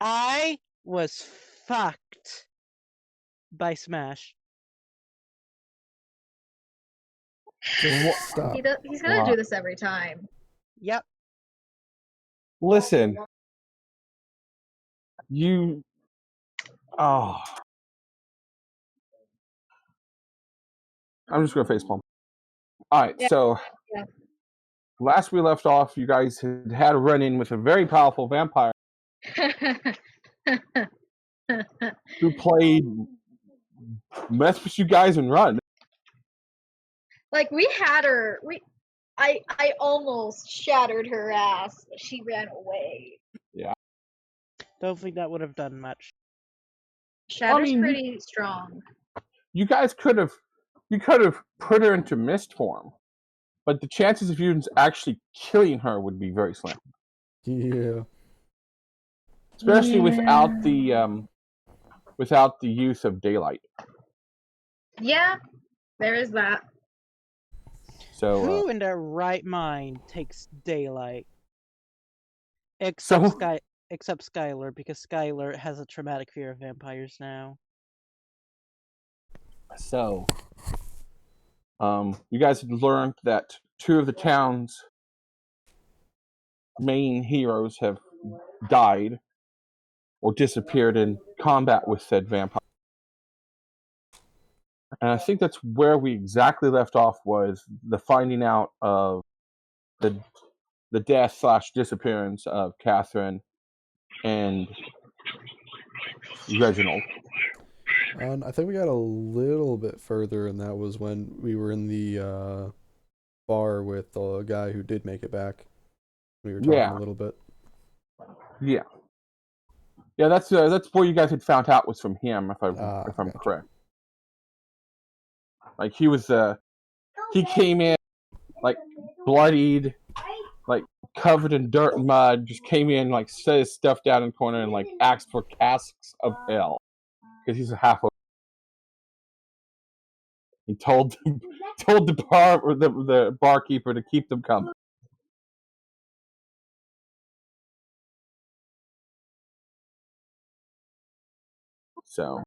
I was fucked by Smash. Just stop. He's gonna do this every time. Yep. Listen. You... Oh. I'm just going to facepalm. Alright, Yeah. so... Yeah. Last we left off, you guys had a run-in with a very powerful vampire who played mess with you guys and run. Like, we had her... I almost shattered her ass, but she ran away. Yeah. Don't think that would have done much. Shatter's pretty strong. You guys could have put her into mist form, but the chances of you actually killing her would be very slim. Yeah. Especially without the use of daylight. Yeah, there is that. So who in their right mind takes daylight? Except Skyler, because Skyler has a traumatic fear of vampires now. So, you guys had learned that 2 of the town's main heroes have died or disappeared in combat with said vampire. And I think that's where we exactly left off, was the finding out of the death / disappearance of Catherine and Reginald. And I think we got a little bit further, and that was when we were in the bar with the guy who did make it back. We were talking a little bit. Yeah. Yeah, that's where you guys had found out was from him, if I'm correct. Like, he was he came in like bloodied, like covered in dirt and mud, just came in, like set his stuff down in the corner and like asked for casks of ale. Because he's a half-orc. He told the barkeeper to keep them coming. So,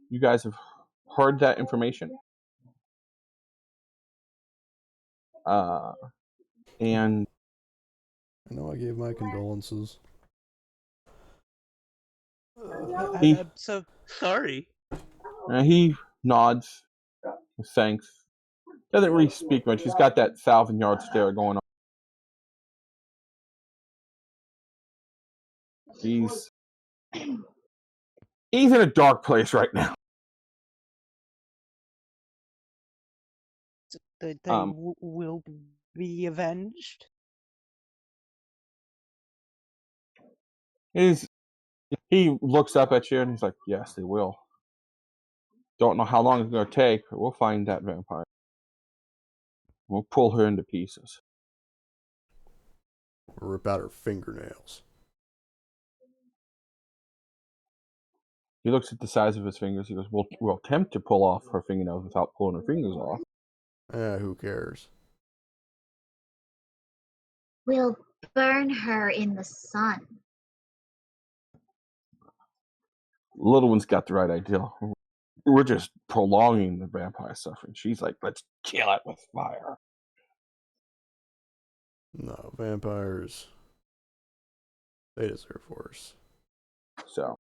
you guys have heard that information, and I know I gave my condolences. I'm so sorry. He nods with thanks. Doesn't really speak much. He's got that 1,000-yard stare going on. He's in a dark place right now. They will be avenged. He looks up at you and he's like, "Yes, they will. Don't know how long it's going to take, but we'll find that vampire. We'll pull her into pieces. Or rip out her fingernails." He looks at the size of his fingers. He goes, "We'll attempt to pull off her fingernails without pulling her fingers off." Who cares? We'll burn her in the sun. Little one's got the right idea. We're just prolonging the vampire suffering. She's like, "Let's kill it with fire." No, vampires, they deserve worse. So,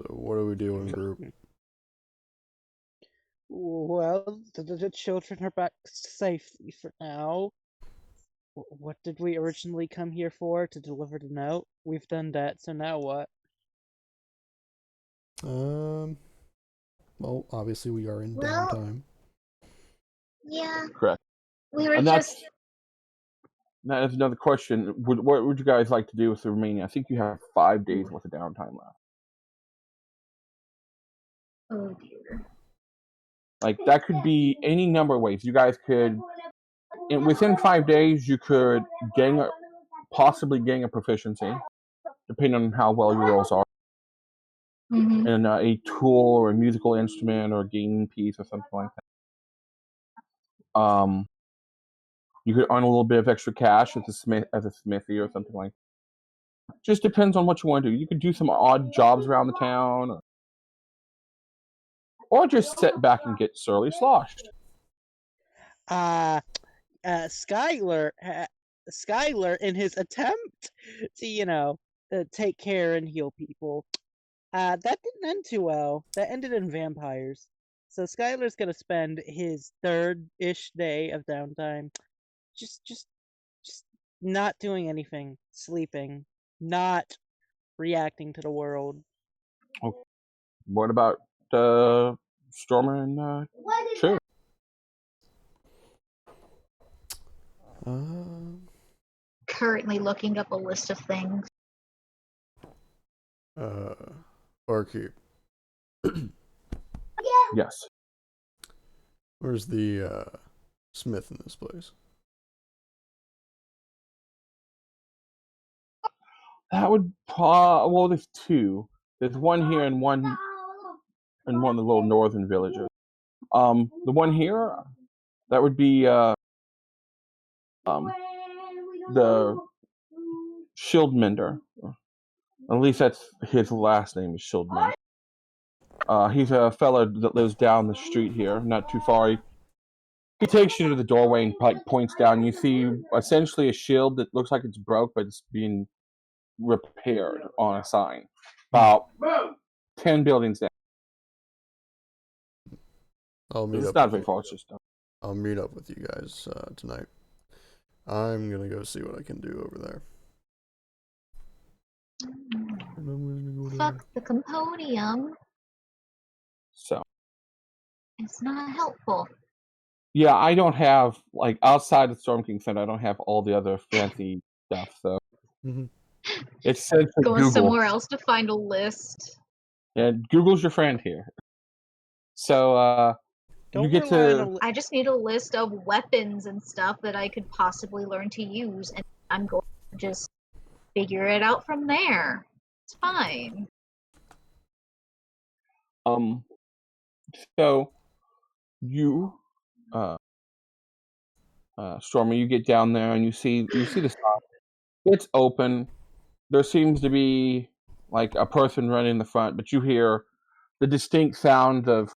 what do we do in group? Well, the children are back safely for now. What did we originally come here for? To deliver the note? We've done that, so now what? Well, obviously we are in downtime. Yeah. correct. We were And just... that is another question. What would you guys like to do with the remaining? I think you have 5 days worth of downtime left. Oh dear. Like, that could be any number of ways. You guys could, within 5 days, you could possibly gain a proficiency. depending on how well your rolls are. Mm-hmm. And a tool or a musical instrument or a gaming piece or something like that. You could earn a little bit of extra cash at a smithy or something like that. Just depends on what you want to do. You could do some odd jobs around the town, or just sit back and get surly sloshed. Skyler, in his attempt to, take care and heal people, that didn't end too well. That ended in vampires. So Skyler's gonna spend his third-ish day of downtime just not doing anything, sleeping, not reacting to the world. Okay. What about Stormer and True? Currently looking up a list of things. Barkeep. Yes. Where's the smith in this place? That would well, there's two. There's one here and one in one of the little northern villages. The one here, that would be the shield mender. At least that's his last name is Shieldmender. He's a fella that lives down the street here, not too far. He takes you to the doorway and like points down. You see essentially a shield that looks like it's broke, but it's being repaired on a sign. About 10 buildings down. It's not very far. It's just I'll meet up with you guys tonight. I'm gonna go see what I can do over there. And I'm gonna go Fuck the compodium. So. It's not helpful. Yeah, I don't have, like, outside of Storm King Center, I don't have all the other fancy stuff, so. It's essentially Going Google. somewhere else to find a list. Yeah, Google's your friend here. So, you get to. I just need a list of weapons and stuff that I could possibly learn to use, and I'm going to just figure it out from there. It's fine. So, you, Stormy, you get down there and you see the shop. It's open. There seems to be like a person running in the front, but you hear the distinct sound of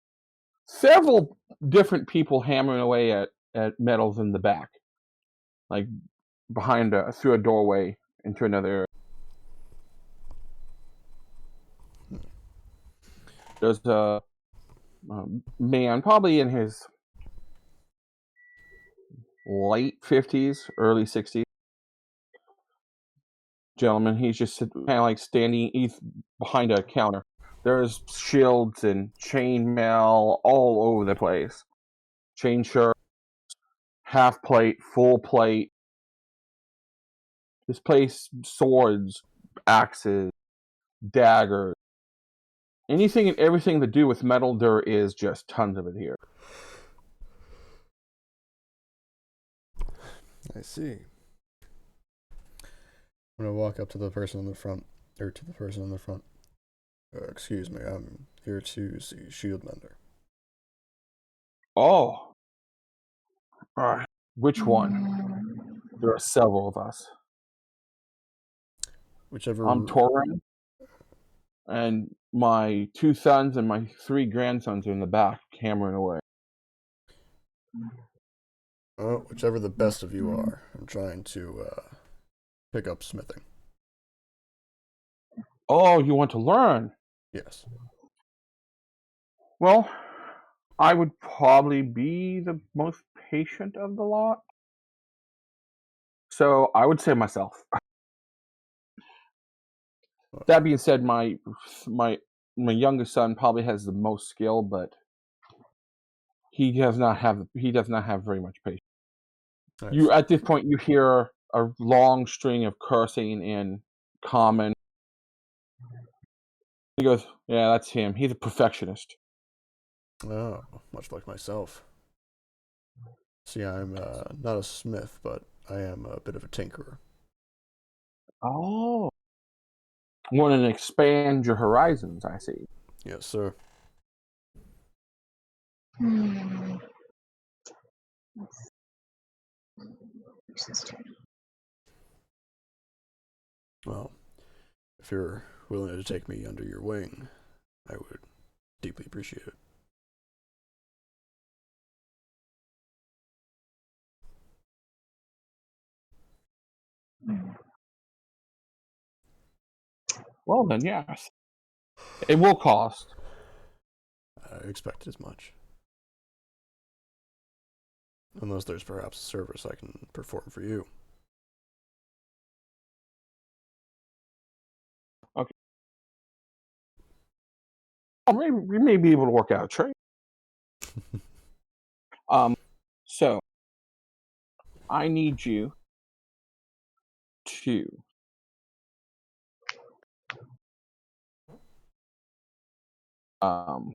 several different people hammering away at metals in the back, like behind through a doorway into another area. There's a man, probably in his late 50s, early 60s. Gentleman, he's just kind of like standing. He's behind a counter. There's shields and chainmail all over the place. Chain shirts, half plate, full plate. This place, swords, axes, daggers, anything and everything to do with metal. There is just tons of it here. I see. I'm gonna walk up to the person on the front, or to the person on the front. Excuse me, I'm here to see Shieldmender. Oh. Alright. Which one? There are several of us. Whichever. I'm Totem, and my 2 sons and my 3 grandsons are in the back hammering away. Oh, whichever the best of you are. I'm trying to pick up smithing. Oh, you want to learn? Yes. Well, I would probably be the most patient of the lot. So I would say myself. That being said, my youngest son probably has the most skill, but he does not have very much patience. Nice. At this point you hear a long string of cursing in common. He goes, "Yeah, that's him. He's a perfectionist." Oh, much like myself. See, I'm not a smith, but I am a bit of a tinkerer. Oh. Want to expand your horizons, I see. Yes, sir. Hmm. Where's this turn? Well, if you're willing to take me under your wing, I would deeply appreciate it. Well then, yes. It will cost. I expected as much. Unless there's perhaps a service I can perform for you. Okay. Oh, maybe we may be able to work out a trade. So I need you to so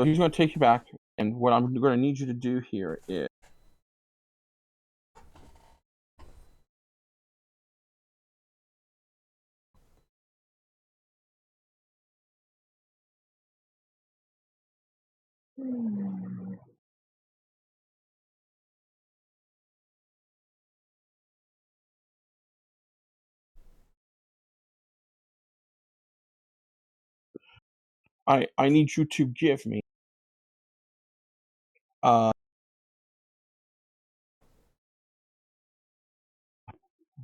he's going to take you back, and what I'm going to need you to do here is I need you to give me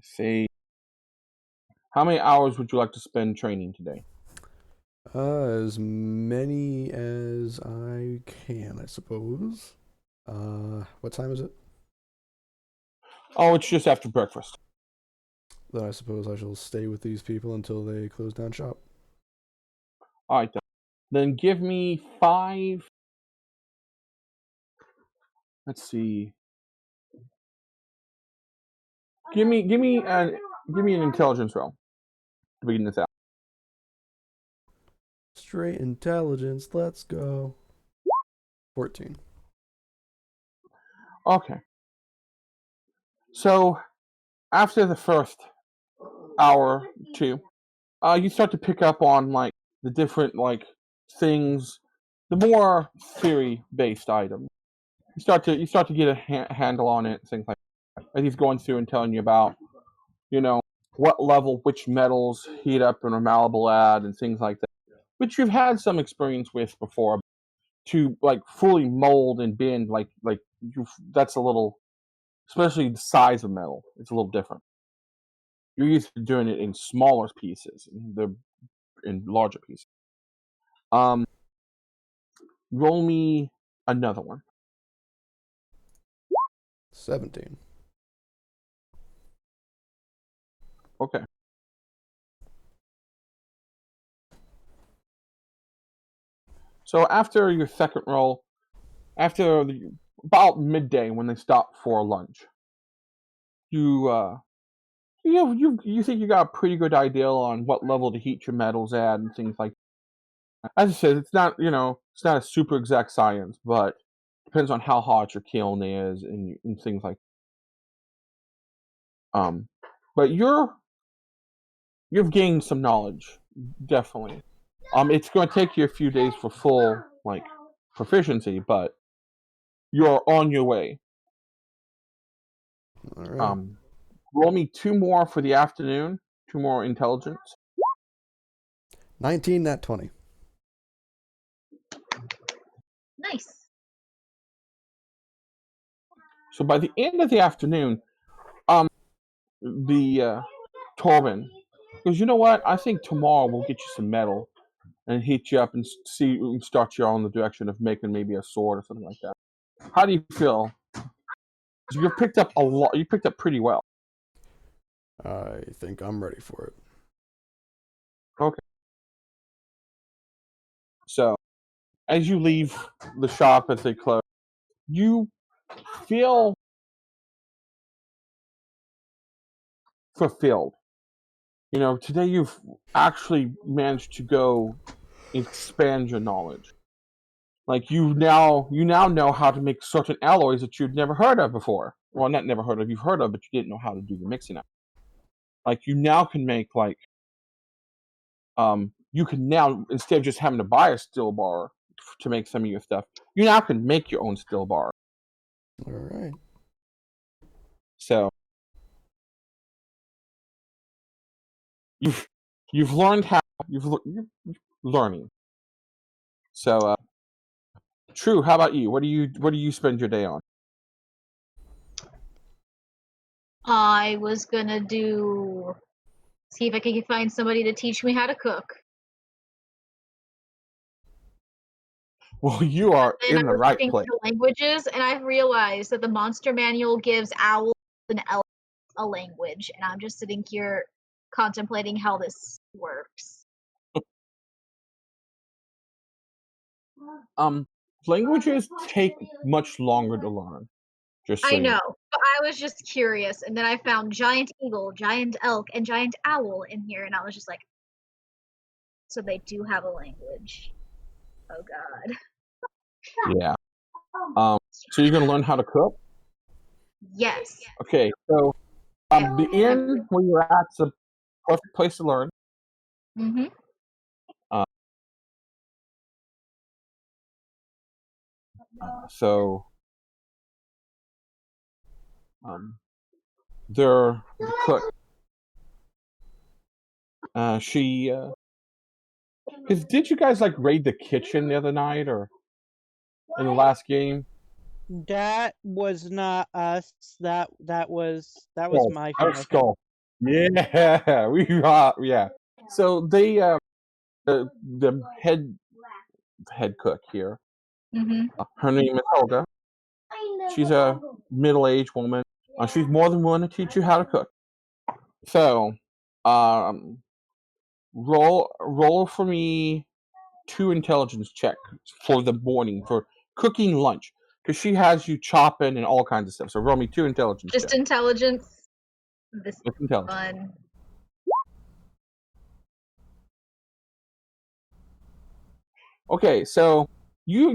say, how many hours would you like to spend training today? As many as I can, I suppose. What time is it? Oh, it's just after breakfast. Then I suppose I shall stay with these people until they close down shop. All right, then give me 5. Let's see. Give me an intelligence roll to begin this out. Straight intelligence, let's go. 14. Okay. So after the first hour or two, you start to pick up on like the different like things, the more theory-based items. You start to get a handle on it, things like that. As he's going through and telling you about, what level which metals heat up and are malleable at, and things like that, which you've had some experience with before. To like fully mold and bend, that's a little, especially the size of metal, it's a little different. You're used to doing it in smaller pieces, in larger pieces. Roll me another one. 17. Okay. So after your second roll, after about midday when they stop for lunch, you think you got a pretty good idea on what level to heat your metals at and things like that. As I said, it's not a super exact science, but depends on how hot your kiln is and things like that. But you've gained some knowledge, definitely. It's going to take you a few days for full like proficiency, but you're on your way. All right. Roll me 2 more for the afternoon, 2 more intelligence. 19, nat 20. Nice. So by the end of the afternoon, the Torben goes, you know what? I think tomorrow we'll get you some metal and heat you up and start you on the direction of making maybe a sword or something like that. How do you feel? You've picked up a lot. You picked up pretty well. I think I'm ready for it. Okay. So, as you leave the shop as they close, you feel fulfilled. Today you've actually managed to go expand your knowledge. Like you now know how to make certain alloys that you'd never heard of before. Well, not never heard of. You've heard of, but you didn't know how to do the mixing up. like you now can make like you can now, instead of just having to buy a still bar to make some of your stuff, you now can make your own still bar. All right. So you've learned how you're learning. So True, how about you? What do you spend your day on? I was gonna see if I could find somebody to teach me how to cook. Well, you are And in I the was right looking place. for languages, and I've realized that the monster manual gives owls and elves a language, and I'm just sitting here contemplating how this works. Languages take much longer to learn. Just so I you know, but I was just curious, and then I found giant eagle, giant elk, and giant owl in here, and I was just like, so they do have a language. Oh god. Yeah. So you're gonna learn how to cook? Yes. Okay. So the inn where you're at's a perfect place to learn. Mm-hmm. So the cook. She. Cause did you guys like raid the kitchen the other night or in the last game? That was not us. That was Skull. my Our family. skull. Yeah, we are. Yeah. So they the head cook here. Mm-hmm. Her name is Helga. She's a middle-aged woman. She's more than willing to teach you how to cook. So, roll for me 2 intelligence check for the morning for cooking lunch because she has you chopping and all kinds of stuff. So roll me 2 intelligence. Just check. intelligence. This is Intelligence. fun. Okay, so you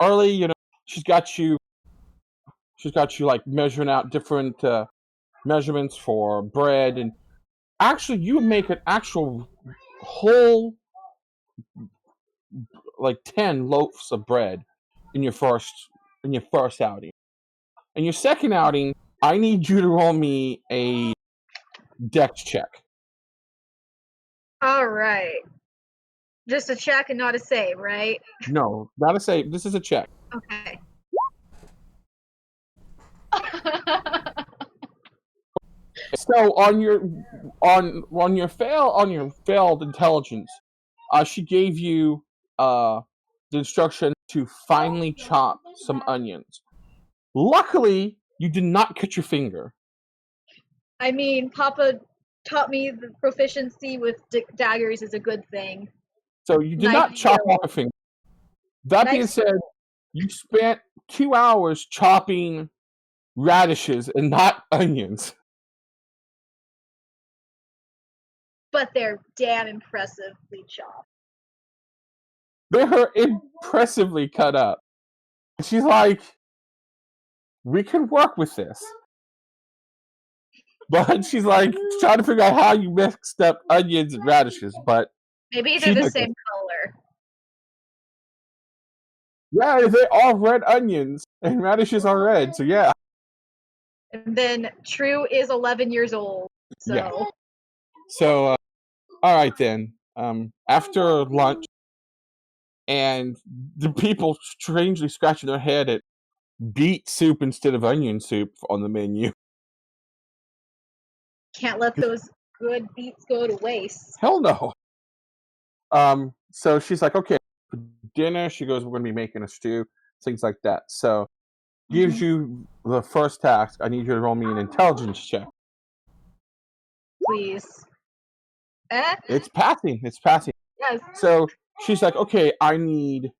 early. You know, she's got you like measuring out different measurements for bread, and actually you make an actual whole like 10 loaves of bread in your first outing. In your second outing, I need you to roll me a dex check. All right. Just a check and not a save, right? No, not a save. This is a check. Okay. So on your failed intelligence, she gave you the instruction to finely chop some onions. Luckily, you did not cut your finger. I mean, Papa taught me the proficiency with daggers is a good thing. So you did Knife not chop skill. off a finger. That being Knife said, you spent 2 hours chopping radishes and not onions. But they're damn impressively chopped. They're impressively cut up. She's like, we can work with this. But she's like trying to figure out how you mixed up onions and radishes. But Maybe they're the same color. Yeah, they're all red onions and radishes are red. So yeah. And then True is 11 years old. So. Yeah. So, all right then. After lunch, and the people strangely scratching their head at beet soup instead of onion soup on the menu. Can't let those good beets go to waste. Hell no. So she's like, okay, for dinner, she goes, we're going to be making a stew, things like that. So gives you the first task. I need you to roll me an intelligence check. Please. It's passing. Yes. So she's like, okay, I need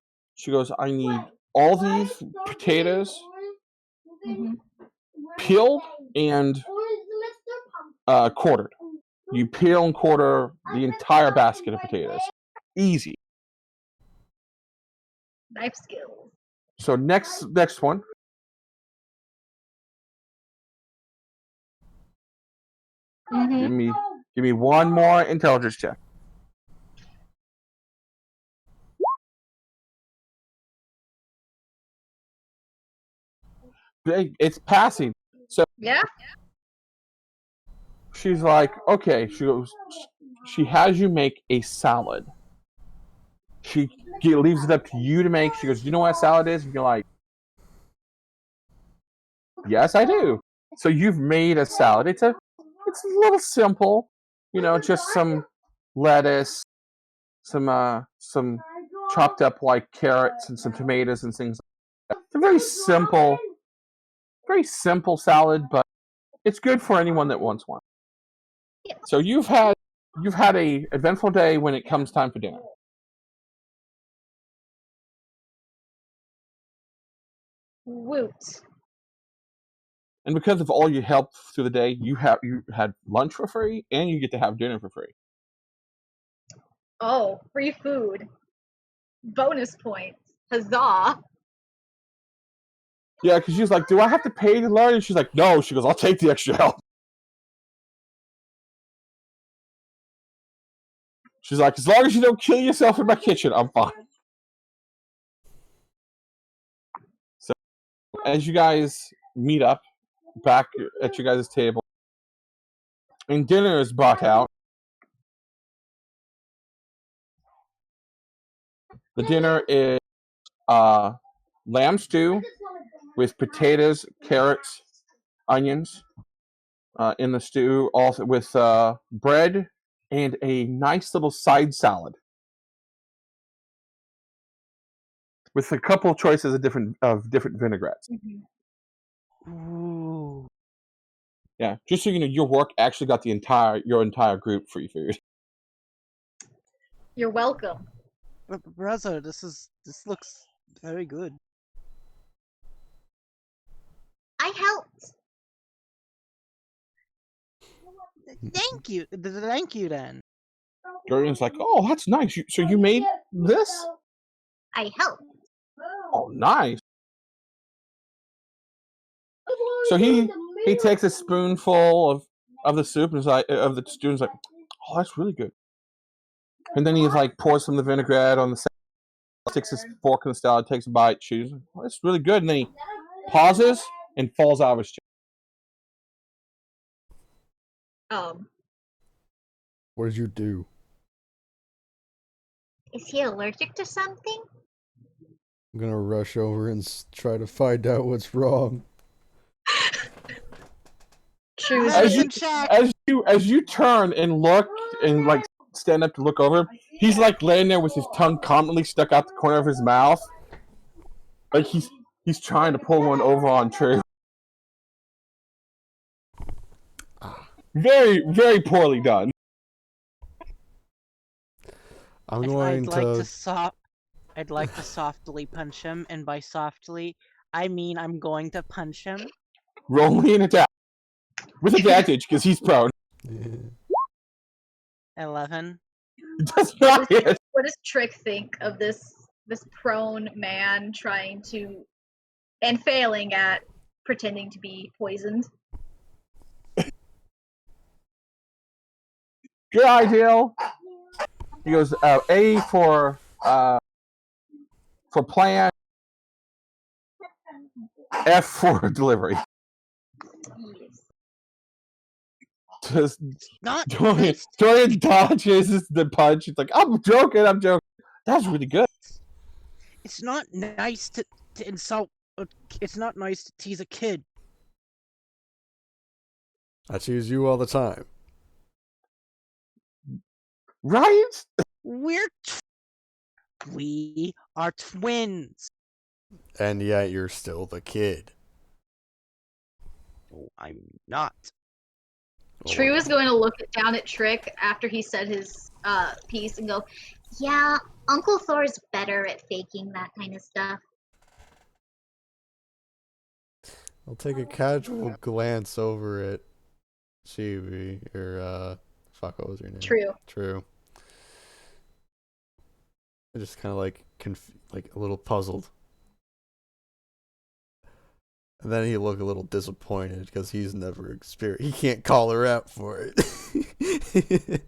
all these potatoes peeled and quartered. You peel and quarter the entire basket of potatoes. Easy. Knife skills. So next one. Mm-hmm. Give me one more intelligence check. It's passing. So Yeah. she's like, okay. She goes. She has you make a salad. She leaves it up to you to make. She goes, "Do you know what a salad is?" And you're like, "Yes, I do." So you've made a salad. It's a little simple, just some lettuce, some chopped up like carrots and some tomatoes and things. It's a very simple salad, but it's good for anyone that wants one. Yes. So you've had a eventful day when it comes time for dinner. Woot. And because of all your help through the day, you had lunch for free and you get to have dinner for free. Oh, free food. Bonus points. Huzzah. Yeah, because she's like, "Do I have to pay to learn?" And she's like, "No." She goes, "I'll take the extra help." She's like, "As long as you don't kill yourself in my kitchen, I'm fine." So as you guys meet up back at your guys' table, and dinner is brought out. The dinner is lamb stew with potatoes, carrots, onions in the stew, also with bread and a nice little side salad with a couple of choices of different vinaigrettes. Mm-hmm. Ooh. Yeah, just so you know, your work actually got your entire group free food. You're welcome. Brother, this looks very good. I helped. Thank you. Thank you then. Durian's like, "Oh, that's nice. So you made this? I helped. Oh, nice." So he takes a spoonful of the soup and is like, of the stew and is like, "Oh, that's really good." And then he like pours some of the vinaigrette on the salad, sticks his fork in the salad, takes a bite, chews. "Oh, that's really good." And then he pauses and falls out of his chair. What did you do? Is he allergic to something? I'm gonna rush over and try to find out what's wrong. True. As you turn and look and like stand up to look over him, he's like laying there with his tongue constantly stuck out the corner of his mouth, like he's trying to pull one over on True. Very, very poorly done. I'm going I'd like to softly punch him, and by softly, I mean I'm going to punch him. Roll me an attack with advantage because he's prone. 11. Does not hit. What does Trick think of this prone man trying to and failing at pretending to be poisoned? Good idea. He goes A for plan, F for delivery. Yes. Just Not Dorian dodges the punch. It's like, I'm joking. That's really good. It's not nice to insult. It's not nice to tease a kid. I tease you all the time. Right? We are twins. And yet you're still the kid. Oh, I'm not. True is going to look down at Trick after he said his piece and go, "Yeah, Uncle Thor's better at faking that kind of stuff." I'll take a casual glance over at Chibi, or, fuck, what was your name? True. I just kind of like a little puzzled. And then he'll look a little disappointed because he's never experienced. He can't call her out for it.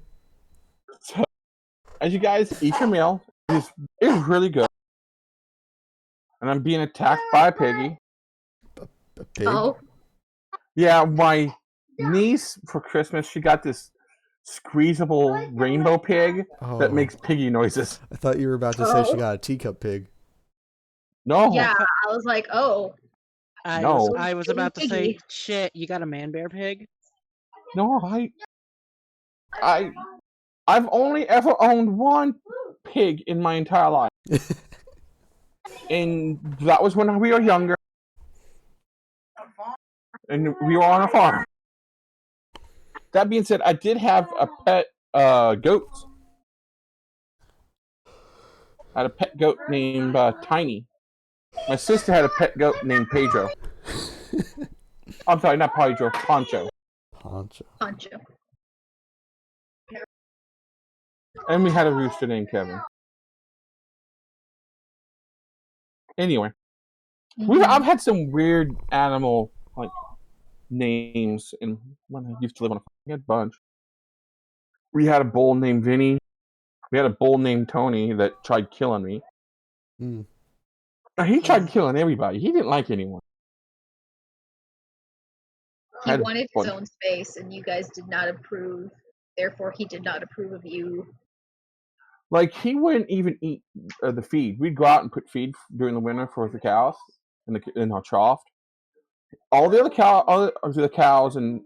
So, as you guys eat your meal, it is really good. And I'm being attacked by a piggy. A pig? Oh. Yeah, my niece for Christmas, she got this squeezable rainbow pig that makes piggy noises. I thought you were about to say she got a teacup pig. No. Yeah, I was like, oh. I was about to say, Piggy. shit, you got a man bear pig? No, I've only ever owned one pig in my entire life. And that was when we were younger. And we were on a farm. That being said, I did have a pet goat. I had a pet goat named Tiny. My sister had a pet goat named Pedro. I'm sorry, not Pedro, Poncho. Poncho. And we had a rooster named Kevin. Anyway, I've had some weird animal names when I used to live on a farm. We had a bunch. We had a bull named Vinny. We had a bull named Tony that tried killing me. Mm. He tried killing everybody. He didn't like anyone. He wanted his own space, and you guys did not approve. Therefore, he did not approve of you. Like, he wouldn't even eat the feed. We'd go out and put feed during the winter for the cows in our trough. All the other cows and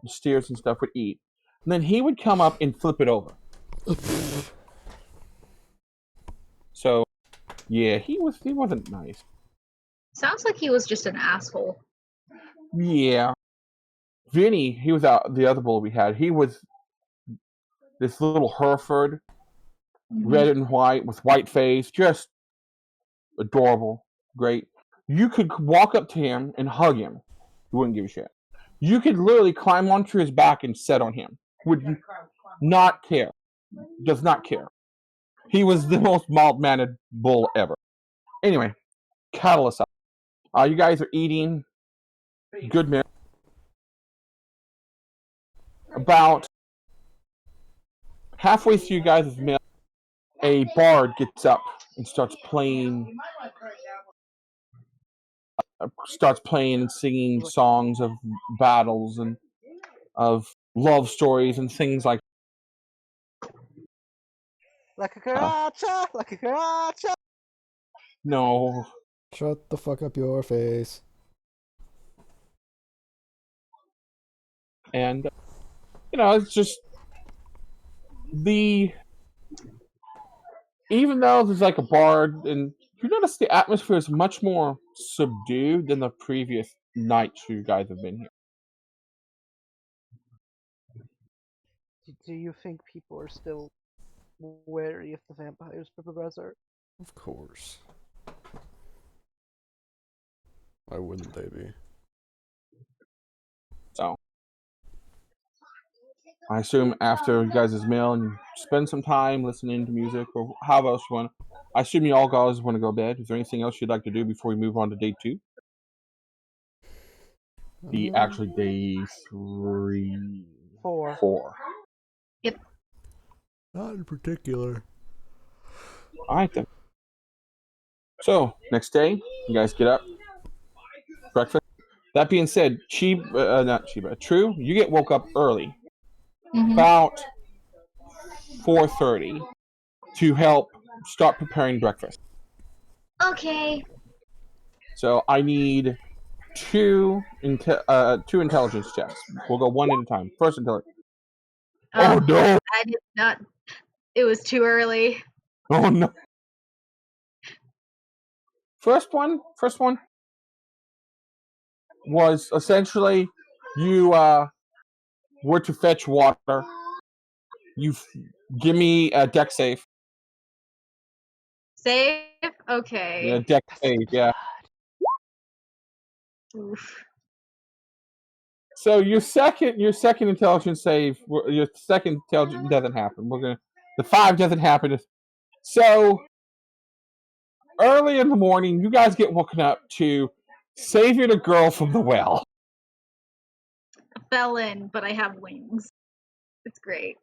steers and stuff would eat. And then he would come up and flip it over. So, yeah, he wasn't nice. Sounds like he was just an asshole. Yeah. Vinny, he was the other bull we had. He was this little Hereford, red and white, with white face, just adorable, great. You could walk up to him and hug him. He wouldn't give a shit. You could literally climb onto his back and sit on him. Would not care. Does not care. He was the most mild-mannered bull ever. Anyway, cattle aside. You guys are eating good meal. About halfway through you guys' meal, a bard gets up and starts playing and singing songs of battles and of love stories and things like Like a cucaracha, like a cucaracha. no. Shut the fuck up your face. And it's just even though there's like a bard, and you notice the atmosphere is much more subdued than the previous nights you guys have been here. Do you think people are still wary of the vampires, Professor? Of course. Why wouldn't they be? So, I assume after you guys' meal and you spend some time listening to music or however else you want, I assume you all guys want to go to bed. Is there anything else you'd like to do before we move on to day 2? Actually day 3. 4. Yep. Not in particular. Alright then. So, next day, you guys get up, breakfast. That being said, True, you get woke up early. About 4:30 to help start preparing breakfast. Okay. So I need two intelligence checks. We'll go one at a time. First intelligence. Oh no! I did not. It was too early. Oh no! First one was essentially you were to fetch water. You give me a deck save. Save? Okay. Yeah, deck save. Yeah. Oof. So your second intelligence save, your second intelligence doesn't happen. The 5 doesn't happen. So early in the morning, you guys get woken up to Savior the girl from the well. Fell in, but I have wings. It's great.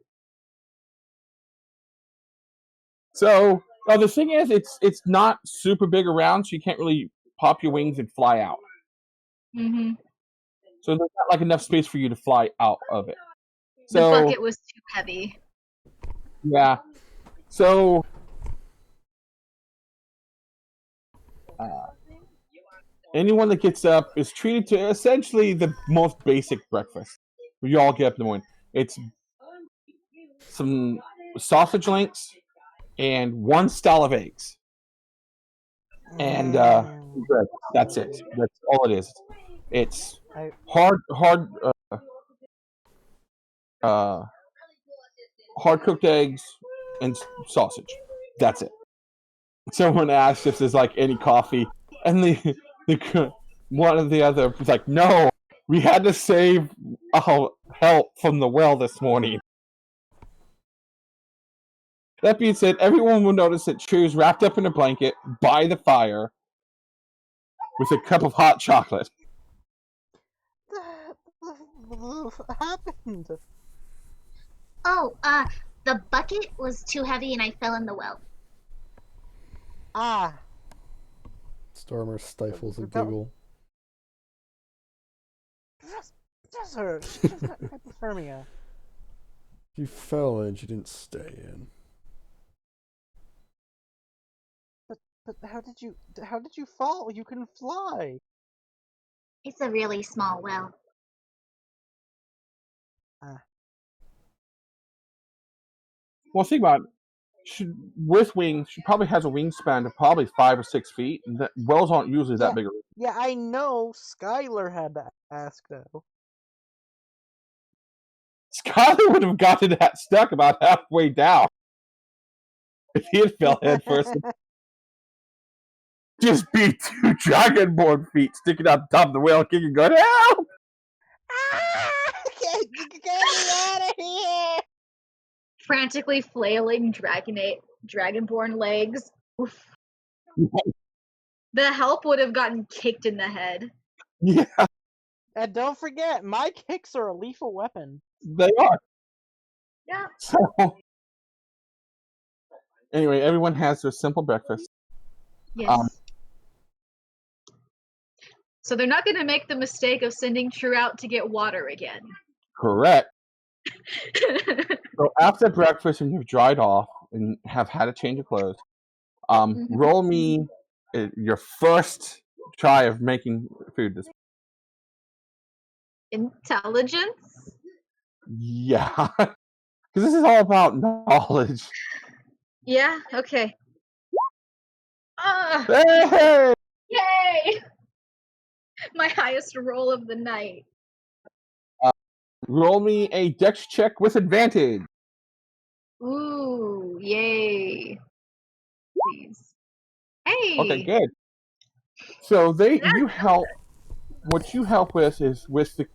So the thing is, it's not super big around, so you can't really pop your wings and fly out. Mm-hmm. So there's not like enough space for you to fly out of it. The So bucket was too heavy. yeah. So anyone that gets up is treated to essentially the most basic breakfast. We all get up in the morning. It's some sausage links and one style of eggs. And bread. That's it. That's all it is. It's hard cooked eggs and sausage. That's it. Someone asked if there's like any coffee, and the one of the other was like, "No, we had to save our help from the well this morning." That being said, everyone will notice that Chu's wrapped up in a blanket by the fire with a cup of hot chocolate. What happened? Oh, the bucket was too heavy and I fell in the well. Ah. Stormer stifles a giggle. Just her. She just got hypothermia. She fell in, she didn't stay in. But how did you fall? You can fly. It's a really small well. Well, think about it. With wings, she probably has a wingspan of probably 5 or 6 feet. And wells aren't usually that big. Yeah, I know. Skyler had to ask though. Skyler would have gotten that stuck about halfway down if he had fell head first. Just be 2 Dragonborn feet sticking out the top of the whale, kicking, going, "Help! Get me out of here!" Frantically flailing Dragonborn legs. Oof. The help would have gotten kicked in the head. Yeah. And don't forget, my kicks are a lethal weapon. They are. Yeah. So, anyway, everyone has their simple breakfast. Yes. So they're not going to make the mistake of sending True out to get water again. Correct. So after breakfast, and you've dried off and have had a change of clothes, roll me your first try of making food. Intelligence? Yeah. Because this is all about knowledge. Yeah, okay. Hey! Yay! My highest roll of the night. Roll me a dex check with advantage. Ooh, yay. Please. Hey! Okay, good. So you help. What you help with is with the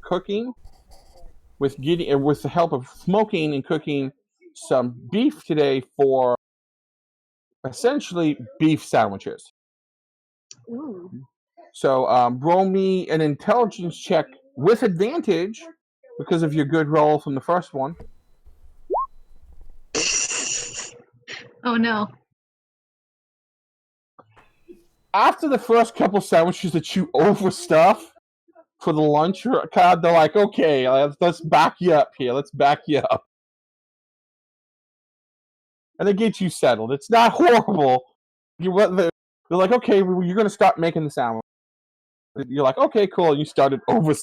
cooking, with the help of smoking and cooking some beef today for essentially beef sandwiches. Ooh. So roll me an intelligence check with advantage because of your good roll from the first one. Oh no. After the first couple sandwiches that you overstuff for the lunch, they're like, okay, let's back you up here. Let's back you up. And they get you settled. It's not horrible. They're like, okay, you're going to start making the sandwich. You're like, okay, cool. You started over.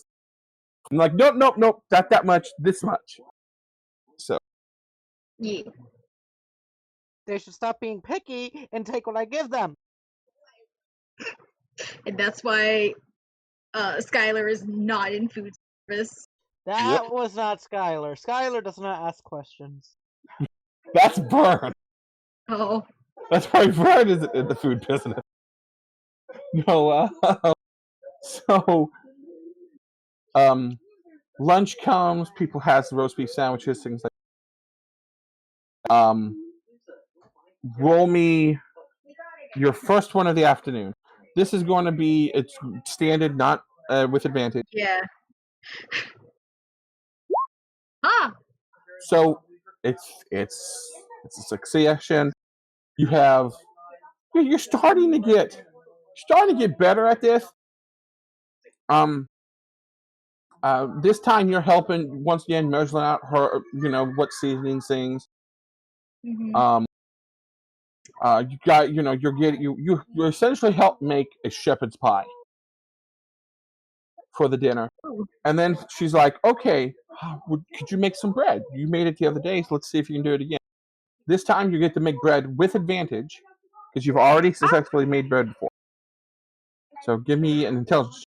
I'm like, nope, not that much, this much. So. Yeah. They should stop being picky and take what I give them. And that's why Skyler is not in food service. That was not Skyler. Skyler does not ask questions. That's Vern. Oh. That's why Vern is in the food business. No, so, lunch comes, people has roast beef sandwiches, things like roll me your first one of the afternoon. This is going to be it's standard, not with advantage. Yeah. Ah. So it's a succession. You're starting to get better at this. This time you're helping once again measuring out her, what seasoning things. Mm-hmm. You got, you essentially help make a shepherd's pie for the dinner. Ooh. And then she's like, okay, could you make some bread? You made it the other day, so let's see if you can do it again. This time you get to make bread with advantage because you've already successfully made bread before. So give me an intelligence.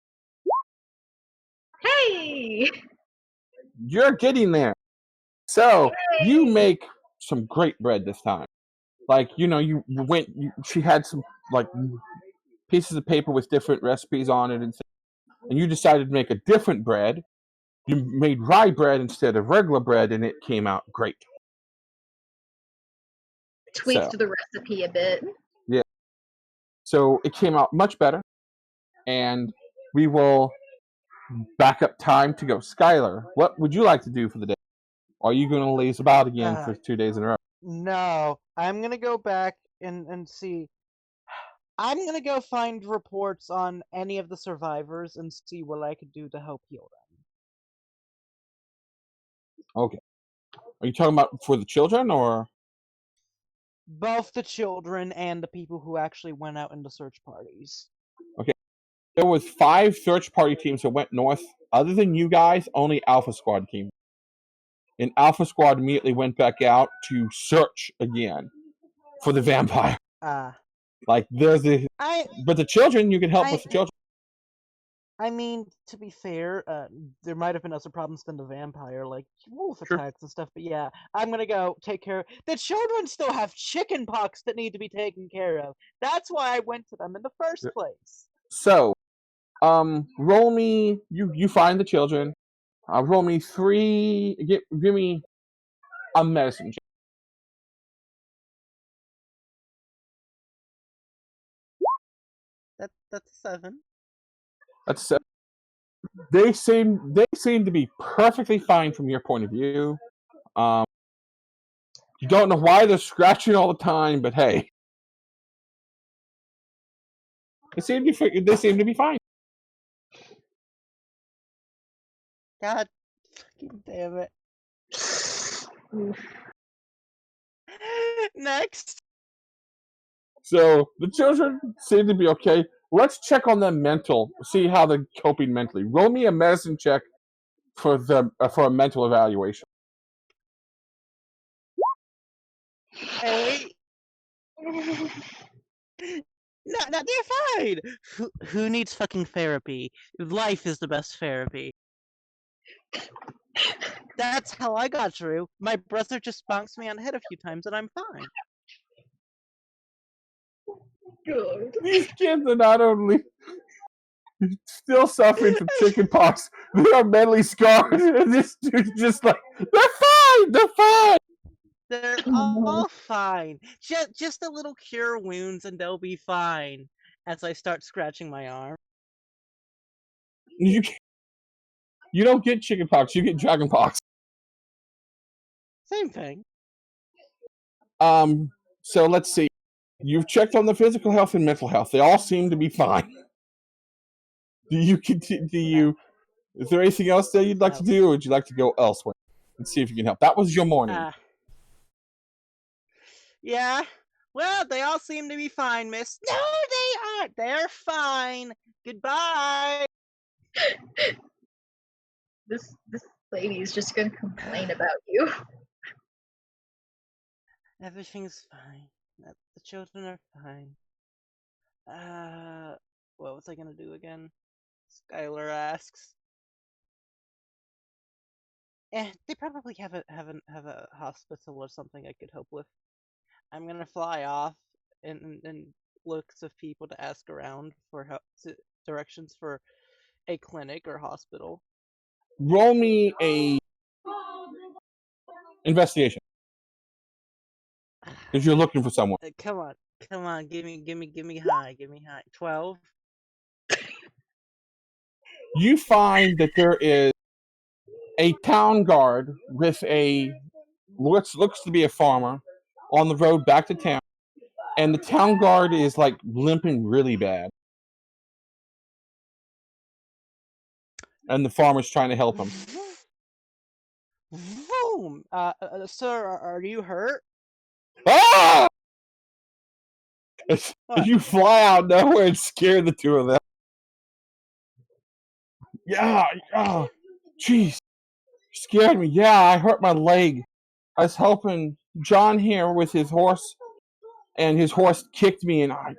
Hey. You're getting there. So you make some great bread this time. Like, she had some like pieces of paper with different recipes on it, and you decided to make a different bread. You made rye bread instead of regular bread, and it came out great. Tweaked the recipe a bit. Yeah. So it came out much better, and we will back up time to go. Skyler, what would you like to do for the day? Or are you going to laze about again for 2 days in a row? No, I'm gonna go back and see. I'm gonna go find reports on any of the survivors and see what I could do to help heal them. Okay. Are you talking about for the children, or? Both the children and the people who actually went out into search parties. Okay. There was 5 search party teams that went north. Other than you guys, only Alpha Squad came. And Alpha Squad immediately went back out to search again for the vampire. Like, there's the... But the children, you can help with the children. I mean, to be fair, there might have been other problems than the vampire, like wolf attacks and stuff, but yeah, I'm gonna go take care of... The children still have chicken pox that need to be taken care of. That's why I went to them in the first place. So, roll me... You find the children. Roll me 3... Give me a medicine check. That's 7. That's 7. They seem to be perfectly fine from your point of view. You don't know why they're scratching all the time, but hey, they seem to be fine. God fucking damn it. Next. So the children seem to be okay. Let's check on them see how they're coping mentally. Roll me a medicine check for a mental evaluation. 8. No, they're fine. Who needs fucking therapy? Life is the best therapy. That's how I got through. My brother just bounced me on the head a few times and I'm fine. Good. These kids are not only still suffering from chickenpox, they are mentally scarred. And this dude's just like, they're fine. They're all fine. Just a little cure wounds and they'll be fine. As I start scratching my arm. You don't get chickenpox, you get dragonpox. Same thing. So let's see. You've checked on the physical health and mental health. They all seem to be fine. Is there anything else that you'd like to do, or would you like to go elsewhere and see if you can help? That was your morning. Yeah. Well, they all seem to be fine, miss. No, they aren't. They're fine. Goodbye. This lady is just gonna complain about you. Everything's fine. The children are fine. What was I gonna do again? Skyler asks. They probably have a hospital or something I could help with. I'm gonna fly off and look of people to ask around for help, directions for a clinic or hospital. Roll me a investigation. Because you're looking for someone. Come on, give me high. 12. you find that there is a town guard with a looks to be a farmer on the road back to town, and the town guard is like limping really bad, and the farmer's trying to help him. Vroom! Sir, are you hurt? Ah! What? You fly out nowhere and scare the two of them. Yeah, jeez, scared me. Yeah, I hurt my leg. I was helping John here with his horse, and his horse kicked me, and I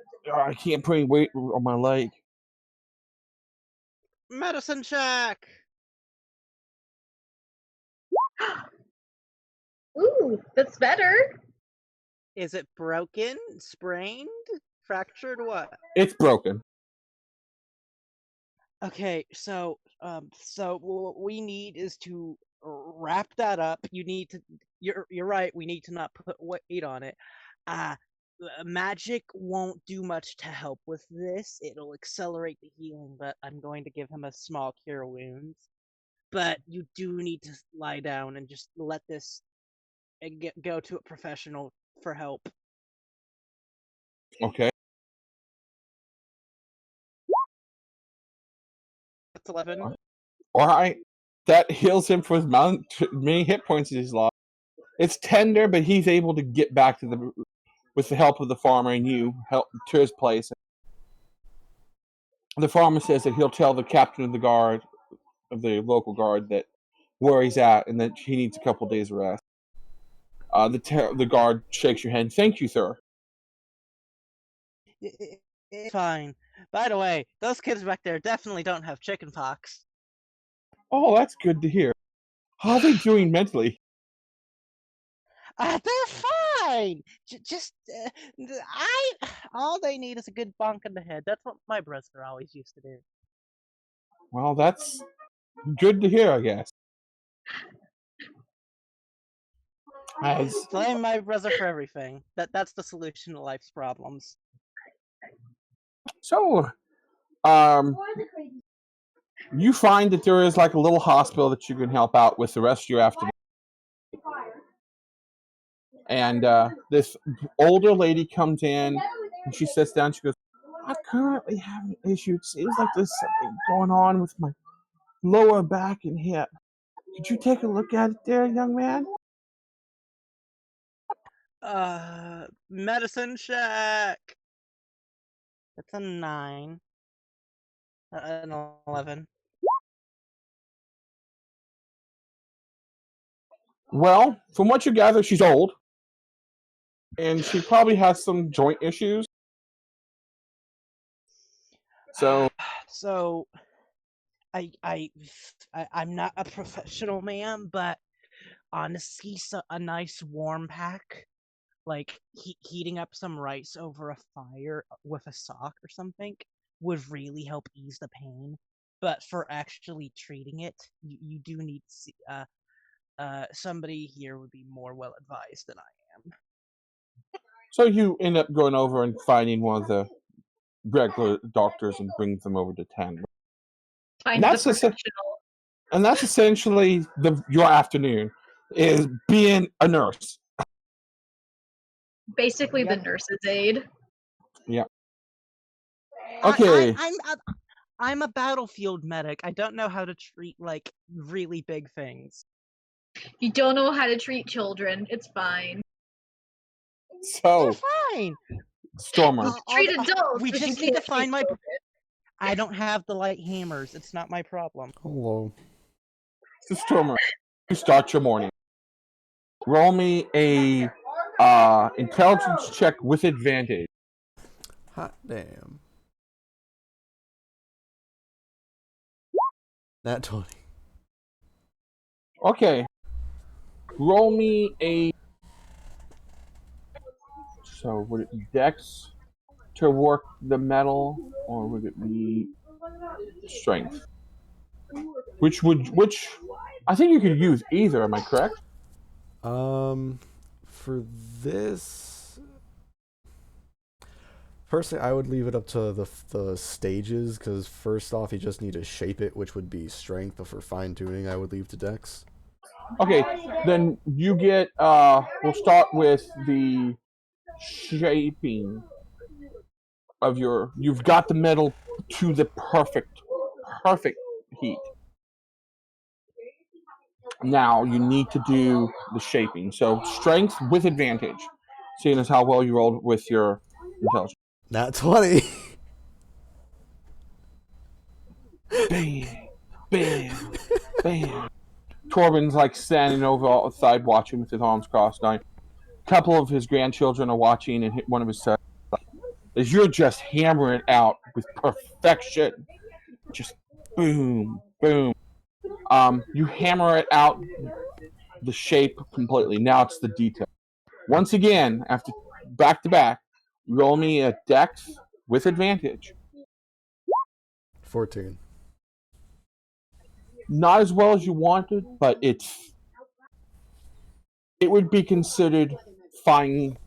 can't put any weight on my leg. Medicine check! Ooh, that's better. Is it broken? Sprained? Fractured? What? It's broken. Okay, so what we need is to wrap that up. You need to. You're right. We need to not put weight on it. Magic won't do much to help with this. It'll accelerate the healing, but I'm going to give him a small cure wounds. But you do need to lie down and just let this go to a professional for help. Okay. That's 11. All right. That heals him for as many hit points as he's lost. It's tender, but he's able to get back to with the help of the farmer and you help to his place. The farmer says that he'll tell the captain of the guard, of the local guard, that where he's at and that he needs a couple days rest. The guard shakes your hand. Thank you, sir. It's fine. By the way, those kids back there definitely don't have chicken pox. Oh, that's good to hear. How are they doing mentally? They're fine. All they need is a good bonk in the head. That's what my brother always used to do. Well, that's good to hear, I guess. Blame my brother for everything. That's the solution to life's problems. So, you find that there is like a little hospital that you can help out with the rest of your afternoon. And this older lady comes in and she sits down. She goes, I currently have an issue. It seems like there's something going on with my lower back and hip. Could you take a look at it there, young man? Medicine check. That's a 9. An 11. Well, from what you gather, she's old. And she probably has some joint issues. So I'm not a professional man, but honestly, a nice warm pack, like heating up some rice over a fire with a sock or something, would really help ease the pain. But for actually treating it, you do need somebody here would be more well advised than I am. So you end up going over and finding one of the regular doctors and brings them over to town. Find the professional. And that's essentially your afternoon, is being a nurse. Basically, the nurse's aide. Yeah. Okay. I'm a battlefield medic. I don't know how to treat like really big things. You don't know how to treat children. It's fine. So They're fine. Stormer. Treat adults. We but just you need to can't find my. treat I don't have the light hammers. It's not my problem. Hello. So Stormer, you start your morning. Roll me a intelligence check with advantage. Hot damn. Nat 20. Okay. Roll me a. So would it be Dex to work the metal, or would it be Strength? Which I think you could use either. Am I correct? For this, Personally, I would leave it up to the stages, because first off, you just need to shape it, which would be strength, but for fine-tuning, I would leave to dex. Okay, then you get, we'll start with the shaping of you've got the metal to the perfect heat. Now you need to do the shaping. So strength with advantage, seeing as how well you rolled with your intelligence. Nat 20. Bam, bam, bam. Torben's like standing over outside watching with his arms crossed. A couple of his grandchildren are watching, and one of his sons, as you're just hammering it out with perfection, just boom, boom. You hammer it out, the shape completely. Now it's the detail. Once again, after back to back, roll me a dex with advantage. 14. Not as well as you wanted, but it would be considered fine.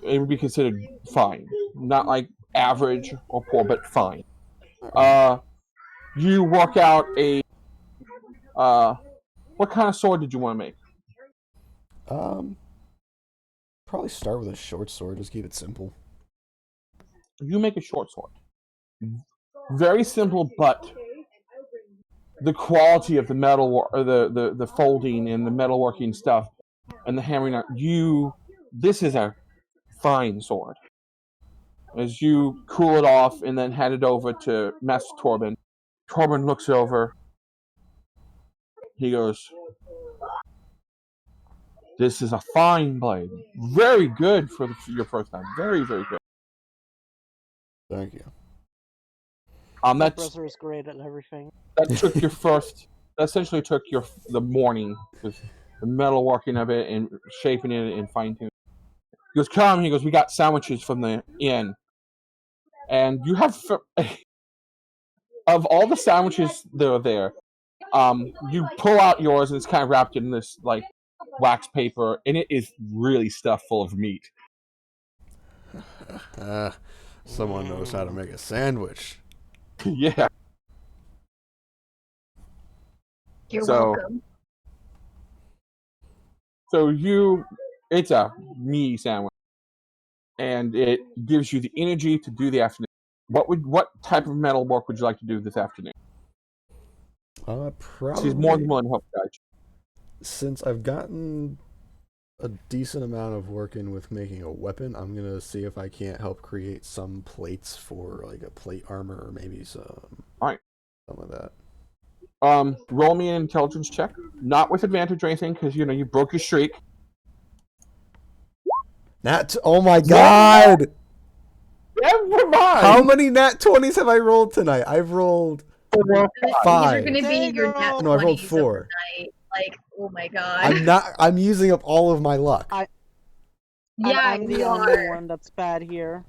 It would be considered fine, not like average or poor, but fine. You work out a. What kind of sword did you want to make? Probably start with a short sword. Just keep it simple. You make a short sword. Very simple, but the quality of the metal, or the folding and the metalworking stuff, and the hammering out. This is a fine sword. As you cool it off and then hand it over to Master Torben, Torben looks over. He goes, "This is a fine blade. Very good for your first time. Very, very good." Thank you. My brother is great at everything. That took your first. That essentially took the morning with the metalworking of it and shaping it and fine tuning. He goes, "Come." He goes, "We got sandwiches from the inn, and you have of all the sandwiches that are there. You pull out yours, and it's kind of wrapped in this like wax paper, and it is really stuffed full of meat." Someone knows how to make a sandwich. Yeah. You're welcome. So it's a meaty sandwich, and it gives you the energy to do the afternoon. What type of metal work would you like to do this afternoon? Probably. She's more than willing to help guide you. Since I've gotten a decent amount of work in with making a weapon, I'm gonna see if I can't help create some plates for like a plate armor or maybe some. Alright. Some of that. Roll me an intelligence check, not with advantage or anything, because you broke your streak. Oh my god! Never mind. How many nat 20s have I rolled tonight? I've rolled 5. These are gonna be your nat No, I rolled 20s 4. of the night. Like, oh my god. I'm using up all of my luck. Yeah, I'm the only one that's bad here.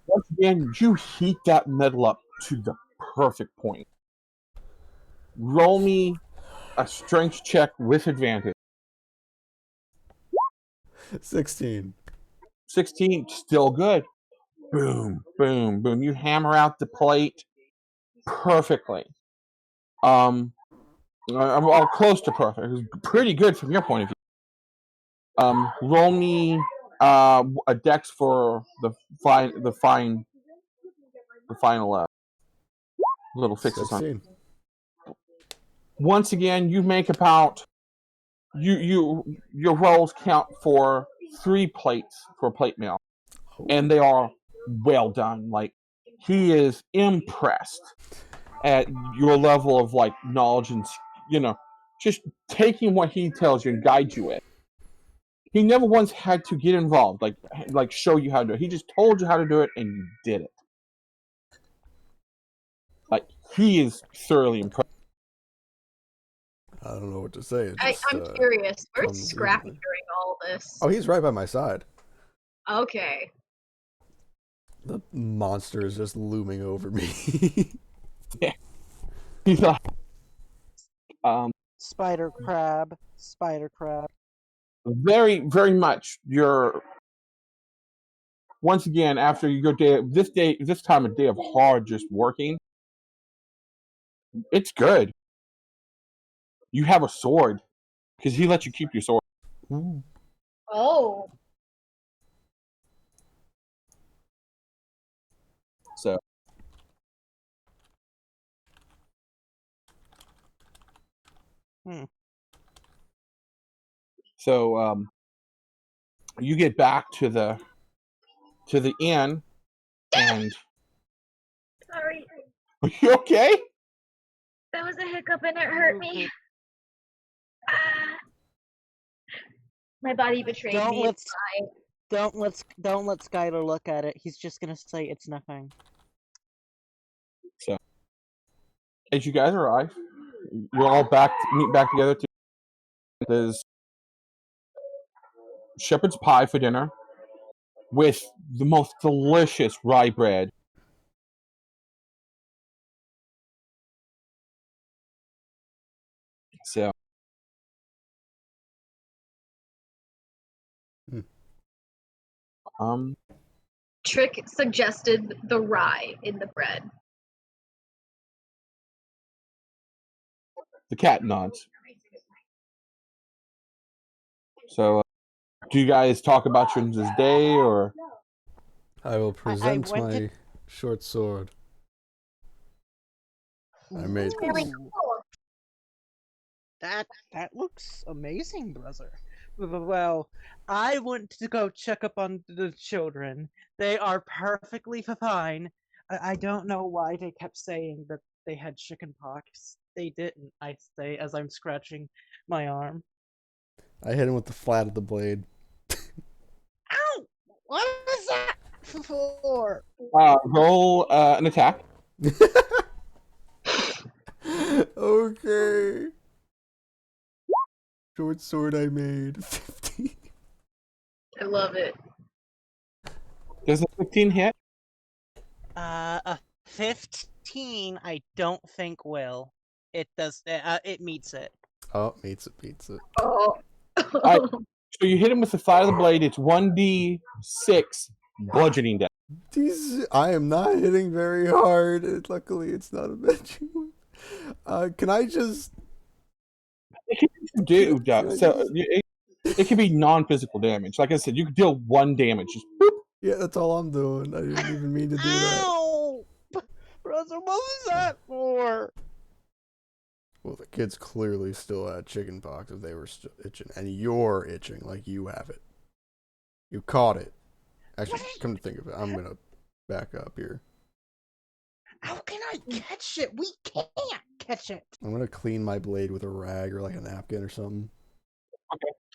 Once again, you heat that metal up to the perfect point. Roll me a strength check with advantage. 16. 16, still good. Boom, boom, boom. You hammer out the plate perfectly. I'm close to perfect. It's pretty good from your point of view. Roll me a dex for the final little fixes on. Once again, you make about your rolls count for 3 plates for plate mail, and they are well done. Like, he is impressed at your level of like knowledge and just taking what he tells you and guides you with. He never once had to get involved, like show you how to do it. He just told you how to do it, and you did it. Like, he is thoroughly impressed. I don't know what to say. I'm curious. Where's Scrappy during all this? Oh, he's right by my side. Okay. The monster is just looming over me. Yeah. He's like, Spider crab. very, very much once again, after your this time of day of hard just working, it's good. You have a sword because he lets you keep your sword. Ooh. Oh. So. So you get back to the inn, and Sorry. are you okay? That was a hiccup and it hurt me. Ah. My body betrayed Don't me. let Skyler look at it. He's just gonna say it's nothing. So, as you guys arrive, you're all meet back together. There's shepherd's pie for dinner with the most delicious rye bread. So. Trick suggested the rye in the bread. The cat nods. So, do you guys talk about your this day, or? I will present went my to- short sword. I made this. Really cool. That looks amazing, brother. Well, I went to go check up on the children. They are perfectly fine. I don't know why they kept saying that they had chickenpox. They didn't, I say, as I'm scratching my arm. I hit him with the flat of the blade. Ow! What was that for? Roll an attack. Okay. Short sword I made. 15. I love it. Does a 15 hit? A 15, I don't think will. It does. It meets it. Oh, meets it. Oh. Alright, so you hit him with the side of the blade. It's 1d6 bludgeoning damage. I am not hitting very hard. Luckily, it's not a magic one. Can I just... Do so it can be non-physical damage. Like I said, you can deal 1 damage. Just boop. Yeah, that's all I'm doing. I didn't even mean to do that. Ow! Brother, what was that for? Well, the kids clearly still had chickenpox if they were still itching. And you're itching like you have it. You caught it. Actually, come to think of it, I'm going to back up here. How can I catch it? We can't catch it. I'm going to clean my blade with a rag or like a napkin or something.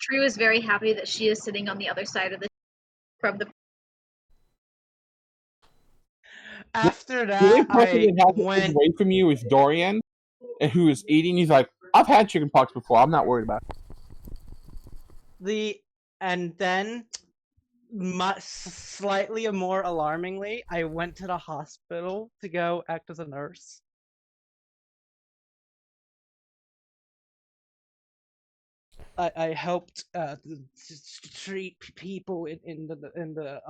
True is very happy that she is sitting on the other side of from the. After The only that, person I that has it went. away from you is Dorian, and who is eating. He's like, I've had chickenpox before. I'm not worried about it. And then, slightly more alarmingly, I went to the hospital to go act as a nurse. I helped treat people in the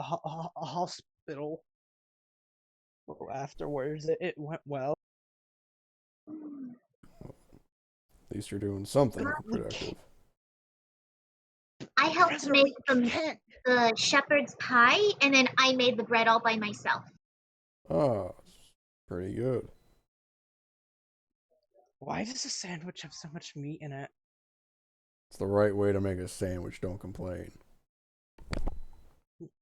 hospital. Well, afterwards, it went well. At least you're doing something productive. I helped Brother, make we can't. the shepherd's pie, and then I made the bread all by myself. Oh, pretty good. Why does a sandwich have so much meat in it? It's the right way to make a sandwich. Don't complain.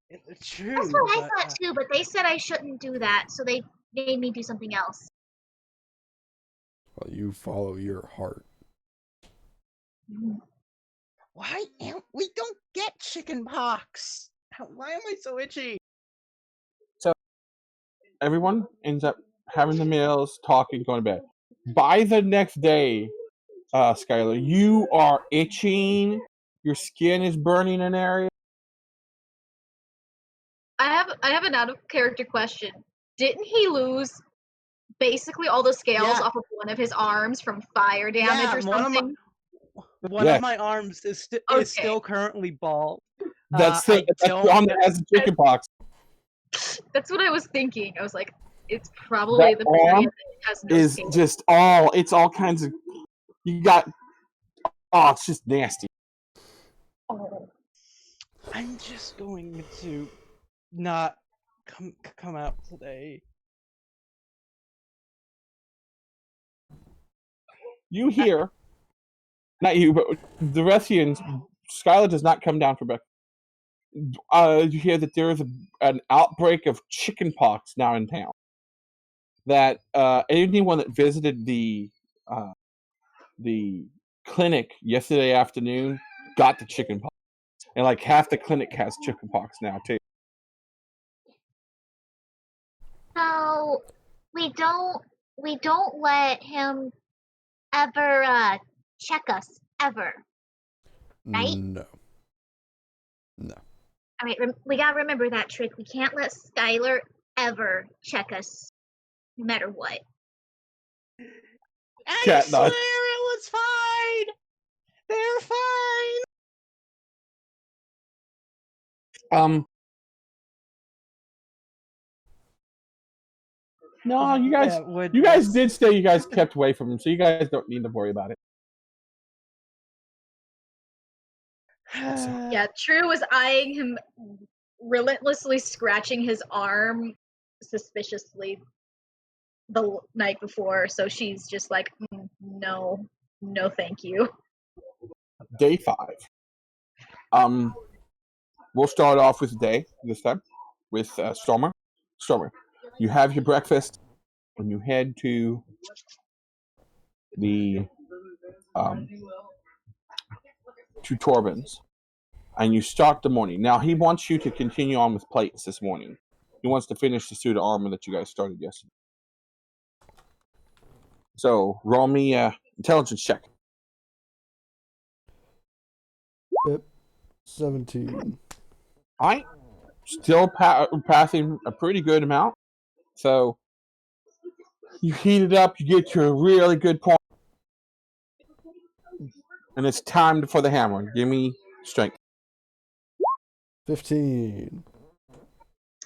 It's true. That's what I but, thought too, but they said I shouldn't do that, so they made me do something else. Well, you follow your heart. Why we don't get chicken pox? Why am I so itchy? So everyone ends up having the meals, talking, going to bed. By the next day, Skyler, you are itching. Your skin is burning an area. I have an out of character question. Didn't he lose basically all the scales off of one of his arms from fire damage or something? One of my arms is still currently bald. That's the one that has the chickenpox. That's what I was thinking. I was like, it's probably That the area arm that has no is skin. just it's all kinds of, you got, it's just nasty. Oh. I'm just going to not come out today. You hear, not you, but the rest of you, Skyler does not come down for breakfast. You hear that there is an outbreak of chicken pox now in town. That anyone that visited the clinic yesterday afternoon got the chicken pox, and like half the clinic has chicken pox now too. So we don't let him ever check us ever. Right? No. No. All right, we gotta remember that trick. We can't let Skyler ever check us, no matter what. I Cat swear nod. it was fine. They're fine. No, you guys, Yeah, you guys did say you guys kept away from him, so you guys don't need to worry about it. Yeah, True was eyeing him, relentlessly scratching his arm suspiciously the night before, so she's just like, no, thank you. Day 5. We'll start off with day this time with Stormer. Stormer, you have your breakfast and you head to the to Torben's, and you start the morning. Now he wants you to continue on with plates this morning. He wants to finish the suit of armor that you guys started yesterday. So roll me intelligence check. Yep. 17. All right, still passing a pretty good amount. So you heat it up, you get to a really good point, and it's time for the hammer. Give me strength. 15.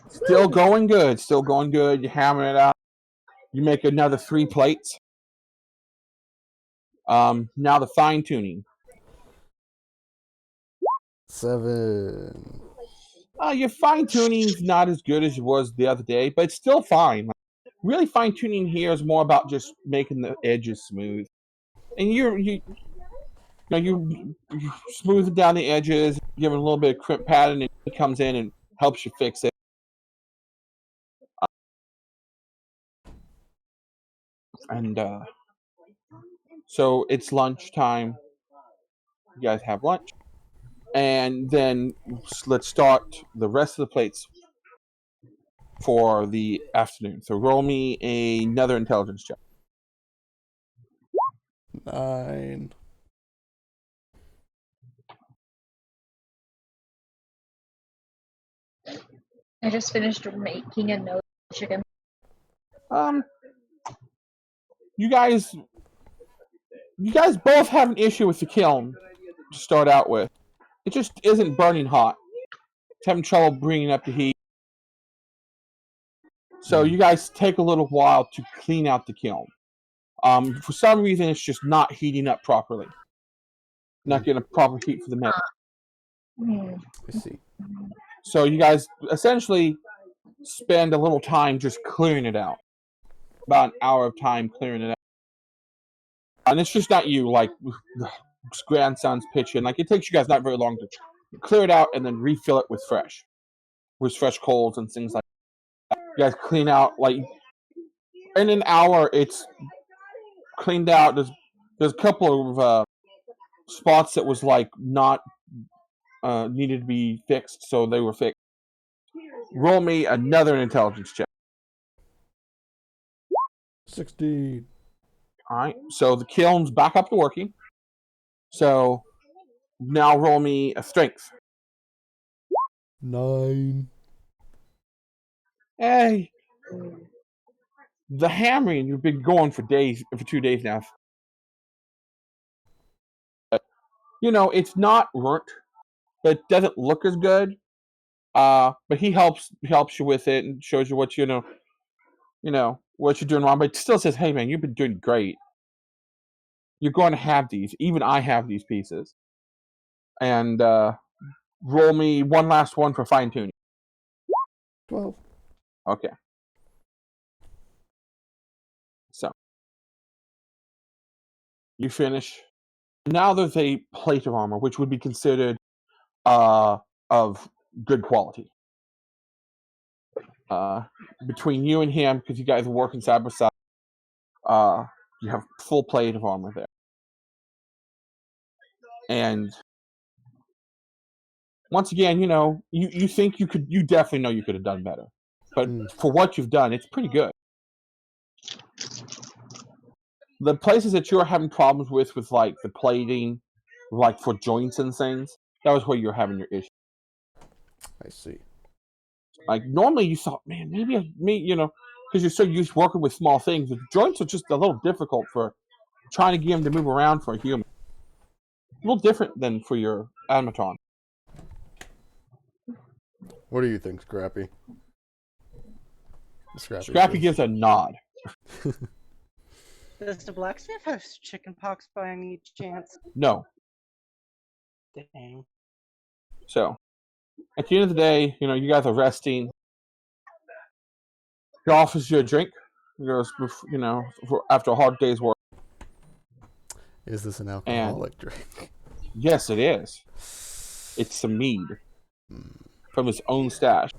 Still going good. Still going good. You hammer it out. You make another 3 plates. Now the fine tuning. 7. Your fine tuning's not as good as it was the other day, but it's still fine. Like, really, fine tuning here is more about just making the edges smooth, and you smooth down the edges, give it a little bit of crimp pattern, and it comes in and helps you fix it. And so it's lunchtime. You guys have lunch, and then let's start the rest of the plates for the afternoon. So roll me another intelligence check. 9. I just finished making a note of chicken. You guys both have an issue with the kiln to start out with. It just isn't burning hot. It's having trouble bringing up the heat. So you guys take a little while to clean out the kiln. For some reason, it's just not heating up properly. Not getting a proper heat for the metal. I see. So you guys essentially spend a little time just clearing it out. About an hour of time clearing it out. And it's just not you, like grandson's pitching. Like it takes you guys not very long to clear it out and then refill it with fresh coals and things like that. You guys clean out like in an hour. It's cleaned out. There's a couple of spots that was like not needed to be fixed, so they were fixed. Roll me another intelligence check. 16. All right, so the kiln's back up to working. So now roll me a strength. 9. Hey, the hammering, you've been going for 2 days now. You know, it's not burnt, but it doesn't look as good. But he helps you with it and shows you what what you're doing wrong. But still says, "Hey, man, you've been doing great. You're going to have these. Even I have these pieces." And roll me one last one for fine tuning. 12. Okay. So you finish. Now there's a plate of armor, which would be considered of good quality. Between you and him, because you guys are working side by side, you have full plate of armor there. And once again, you think you definitely know you could have done better. But for what you've done, it's pretty good. The places that you're having problems with like the plating, like for joints and things, that was where you're having your issue. I see. Like normally you thought, man, maybe because you're so used to working with small things, the joints are just a little difficult for trying to get them to move around for a human. A little different than for your automaton. What do you think, Scrappy? Scrappy gives a nod. Does the blacksmith have chickenpox by any chance? No. Dang. So, at the end of the day, you guys are resting. He offers you a drink. He goes, after a hard day's work. Is this an alcoholic drink? Yes, it is. It's some mead from his own stash.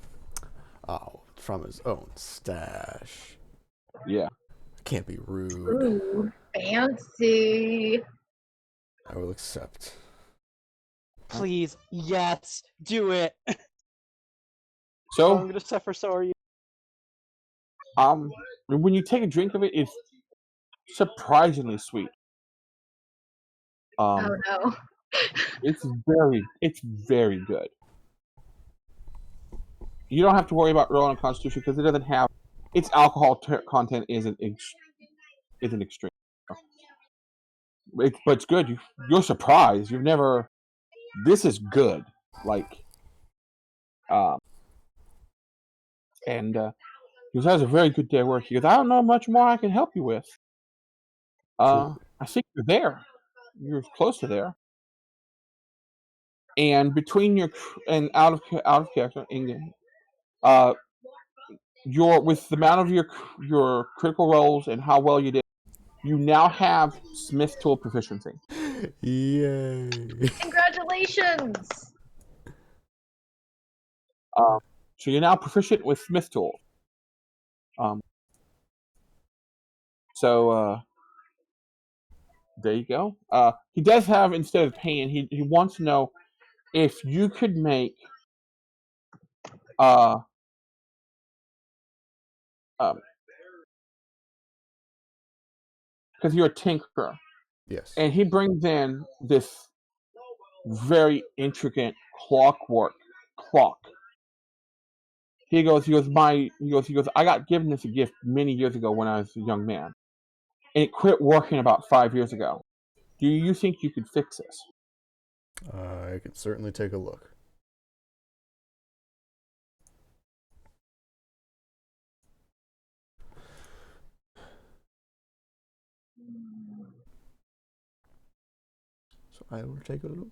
Oh, from his own stash. Yeah. Can't be rude. Ooh, fancy. I will accept. Please, yes, do it. So I'm gonna suffer. So are you. When you take a drink of it, it's surprisingly sweet. Oh no. It's very good. You don't have to worry about rolling a Constitution because it doesn't have its alcohol content isn't extreme. But it's good. You're surprised. You've never. This is good. And he goes, "That was a very good day of work." He goes, "I don't know much more I can help you with. I think you're there. You're close to there. And between your and out of character, with the amount of your critical rolls and how well you did, you now have Smith tool proficiency. Yay! Congratulations. So you're now proficient with Smith tool. So there you go. He does have, instead of pain, he wants to know if you could make because you're a tinkerer. Yes. And he brings in this very intricate clock. He goes, I got given this a gift many years ago when I was a young man. And it quit working about 5 years ago. Do you think you could fix this? I can certainly take a look. So I will take a look.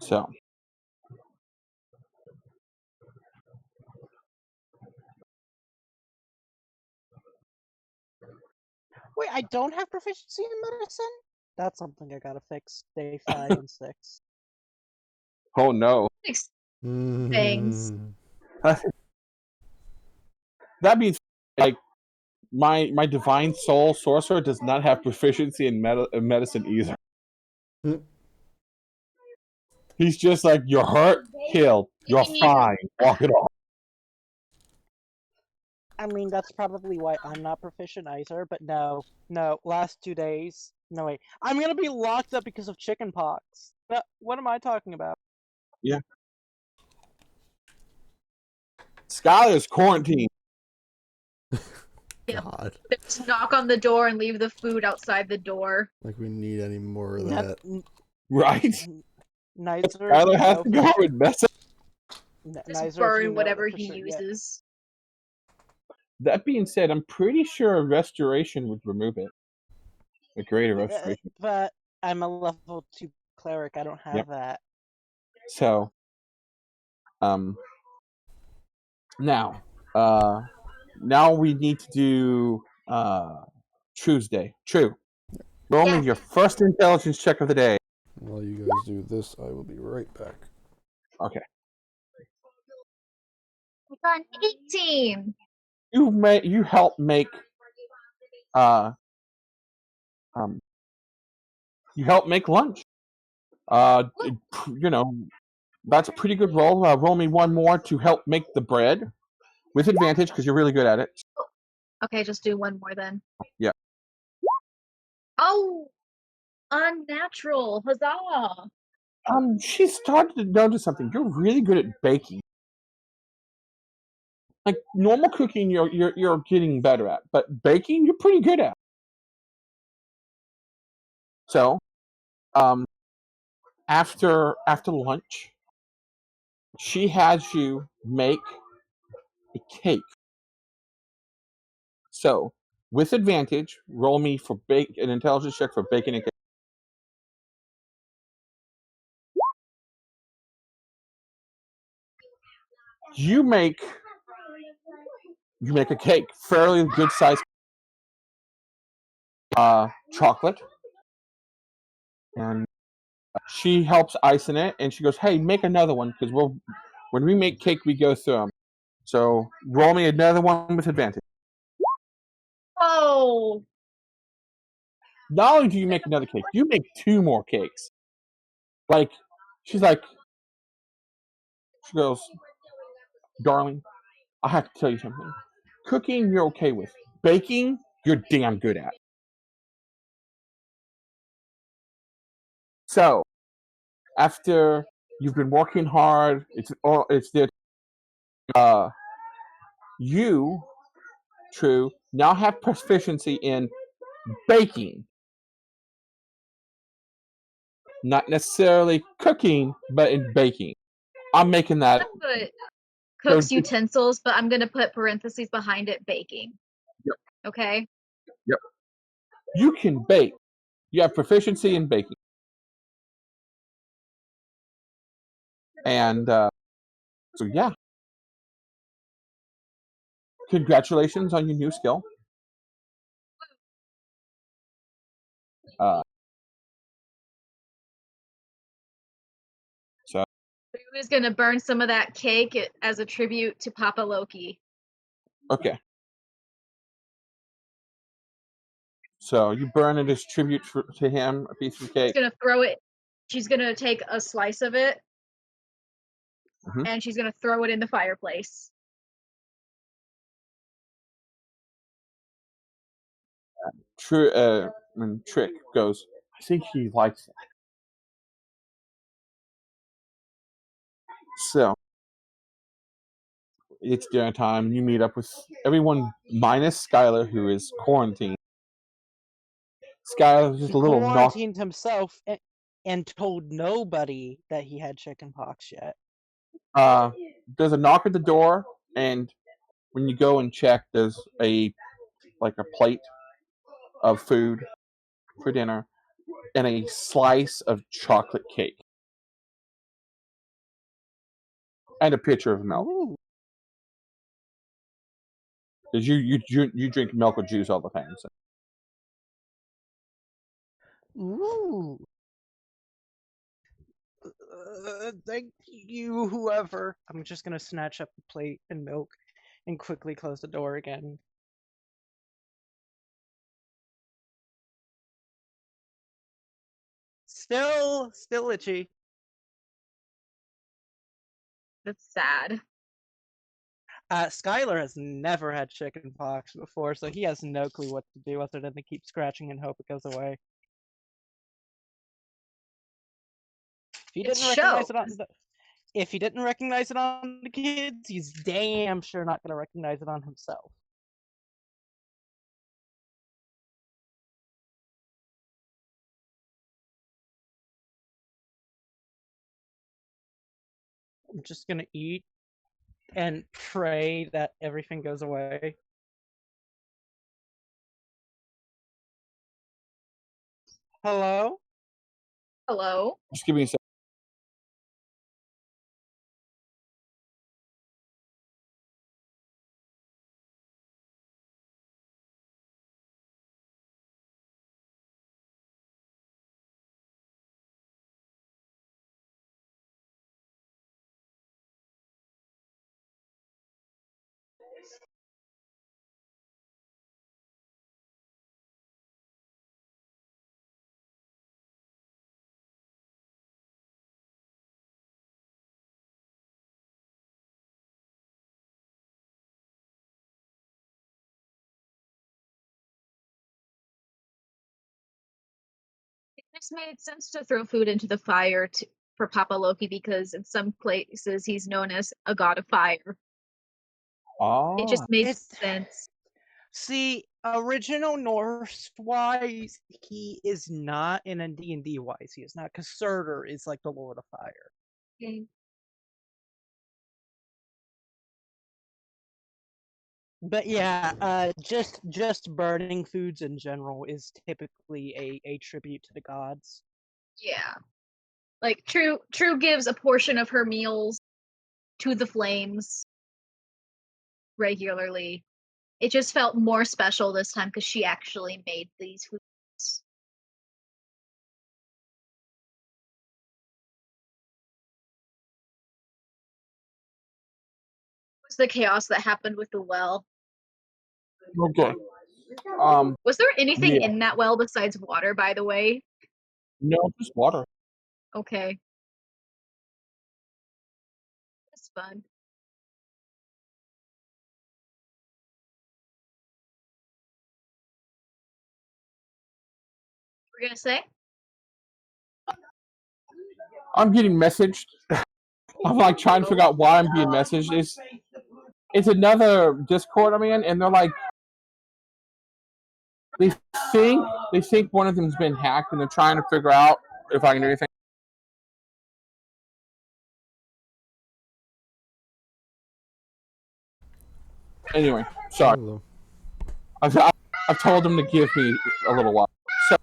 So Wait, I don't have proficiency in medicine? That's something I gotta fix. Day 5 and 6. oh no. Thanks. That means my divine soul sorcerer does not have proficiency in medicine either. He's just like, you're hurt, healed, you're fine, walk it off. I mean, that's probably why I'm not proficient either, but no. Last 2 days. No, wait. I'm gonna be locked up because of chickenpox. What am I talking about? Skyler's quarantined. Yeah. God. Just knock on the door and leave the food outside the door. Like we need any more of Not- that. Right? Neither of Skyler you has know to for go sure. and mess up. Just Neither of you burn know whatever for he sure yet. uses. That being said, I'm pretty sure a restoration would remove it. A greater restoration. But I'm a level 2 cleric. I don't have Yep. that. So, now we need to do Tuesday. True. Roll me Yeah. your first intelligence check of the day. While you guys do this, I will be right back. Okay. I got an 18. You help make you help make lunch. You know, that's a pretty good roll. Roll me one more to help make the bread with advantage because you're really good at it. Okay, just do one more then. Yeah. Oh, unnatural. Huzzah. She started to notice something. You're really good at baking. Like normal cooking, you're getting better at, but baking, you're pretty good at. So, after lunch, she has you make a cake. So, with advantage, roll me for an intelligence check for baking a cake. You make a cake, fairly good size. Chocolate, and she helps ice in it, and she goes, "Hey, make another one because when we make cake, we go through them." So roll me another one with advantage. Oh, Not only do you make another cake, you make 2 more cakes. Like, she goes, "Darling, I have to tell you something. Cooking, you're okay with. Baking, you're damn good at." So, after you've been working hard, it's there. You, True, now have proficiency in baking. Not necessarily cooking, but in baking. I'm making that. put So cooks utensils, but I'm gonna put parentheses behind it baking. Yep. Okay. Yep. You can bake. You have proficiency in baking. And so yeah. Congratulations on your new skill. So Who's gonna burn some of that cake as a tribute to Papa Loki? okay. So you burn it as tribute to him, a piece of She's cake. gonna throw it. She's gonna take a slice of it, Mhm. and she's gonna throw it in the fireplace. And Trick goes, "I think he likes it." So it's dinner time. You meet up with everyone minus Skyler, who is quarantined. Skyler's just He a little knocked. quarantined himself and told nobody that he had chickenpox yet. There's a knock at the door, and when you go and check, there's a plate of food for dinner and a slice of chocolate cake and a pitcher of milk. Ooh. Because you drink milk or juice all the time. So. Ooh. Thank you, whoever. I'm just gonna snatch up the plate and milk and quickly close the door again. Still itchy. That's sad. Skyler has never had chicken pox before, so he has no clue what to do other than to keep scratching and hope it goes away. If he It didn't recognize shows. it on the, if he didn't recognize it on the kids, he's damn sure not going to recognize it on himself. I'm just gonna eat and pray that everything goes away. Hello? Hello? Just give me a second. It just made sense to throw food into the fire for Papa Loki because in some places he's known as a god of fire. It Oh. just made It's sense. see, original Norse wise, he is not, and in D&D wise, he is not, because Surtur is like the Lord of Fire. Okay. But yeah, just burning foods in general is typically a tribute to the gods. Yeah. Like True gives a portion of her meals to the flames regularly. It just felt more special this time because she actually made these foods. It was the chaos that happened with the well. Okay. Was there anything Yeah. in that well besides water, by the way? No, just water. Okay. That's fun. We're gonna say? I'm getting messaged. I'm like trying to figure out why I'm being messaged. It's another Discord I'm in, and they're like, they think one of them's been hacked, and they're trying to figure out if I can do anything. Anyway, sorry. Hello. I've told them to give me a little while. So,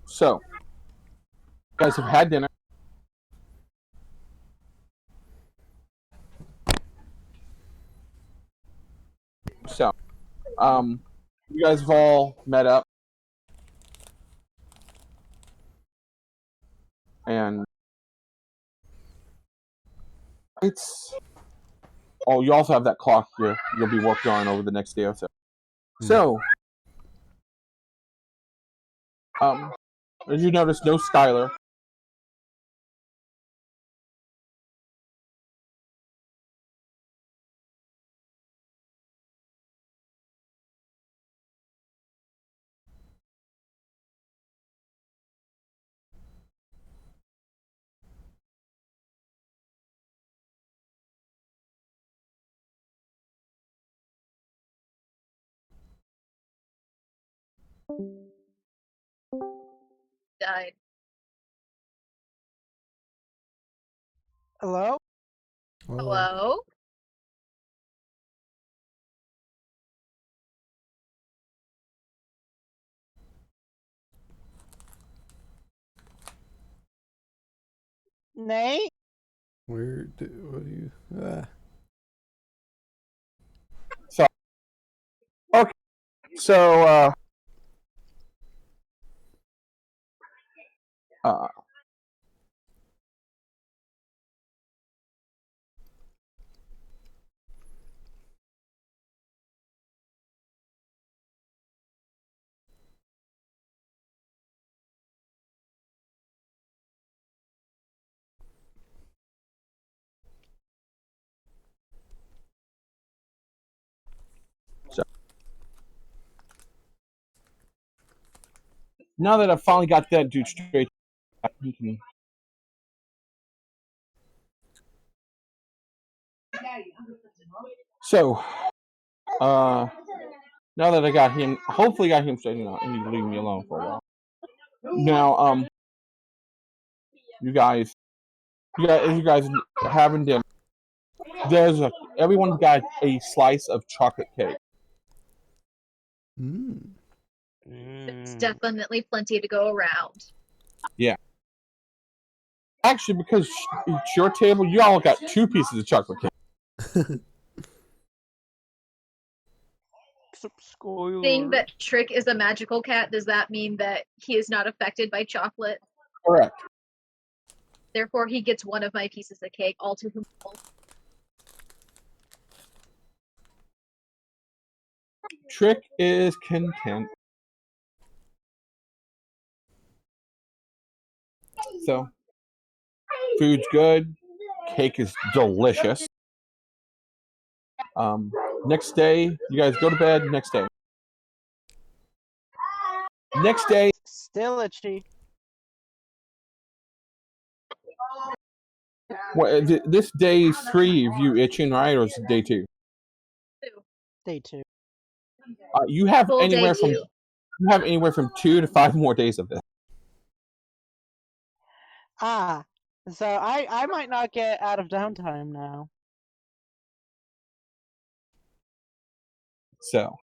so you guys have had dinner. So, you guys have all met up, and it's. Oh, you also have that clock you'll be working on over the next day or so. So, as you notice, no Skyler. Died. Hello? Hello? Nate? What do you? So okay. So uh so now that I've finally got that dude straight, he can. So now that I got him, hopefully got him straightened out, and he can leave me alone for a while. Now, you guys having dinner. Everyone's got a slice of chocolate cake. There's definitely plenty to go around. Yeah. Actually, because it's your table, you all got 2 pieces of chocolate cake. Seeing that Trick is a magical cat, does that mean that he is not affected by chocolate? Correct. Therefore, he gets 1 of my pieces of cake, all to himself. Trick is content. So, food's good. Cake is delicious. Next day, you guys go to bed. Next day. Next day. Still itchy. What, this day 3 of you itching, right? Or is it day 2? Day 2. You have Full day anywhere 2. from 2 to 5 more days of this. So I might not get out of downtime now. So,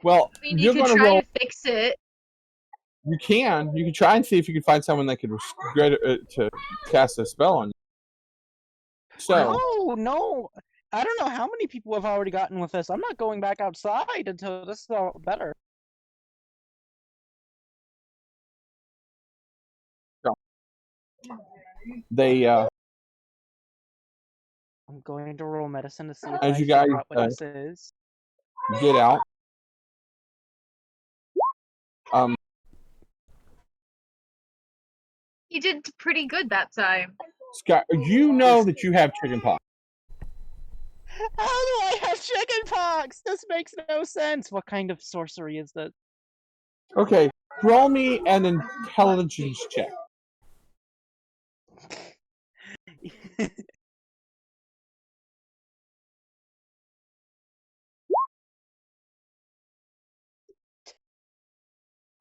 well, I mean, you you're could going to try roll. to fix it. You can try and see if you can find someone that could to cast a spell on you. So, No, I don't know how many people have already gotten with this. I'm not going back outside until this is all better. they I'm going to roll medicine to see if as I you guys figure out what this is. get out. He did pretty good that time. Scott, you know that you have chicken pox. How do I have chickenpox? This makes no sense. What kind of sorcery is this? Okay, roll me an intelligence check. That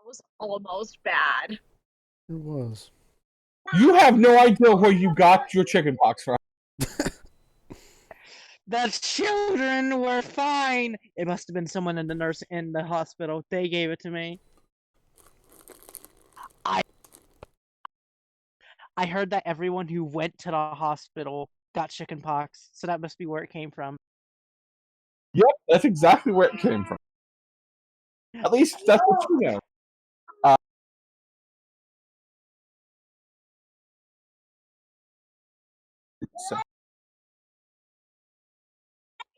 was almost bad. It was. You have no idea where you got your chicken pox from. The children were fine. It must have been someone in the hospital. They gave it to me. I heard that everyone who went to the hospital got chickenpox, so that must be where it came from. Yep, that's exactly where it came from. At least that's what you know.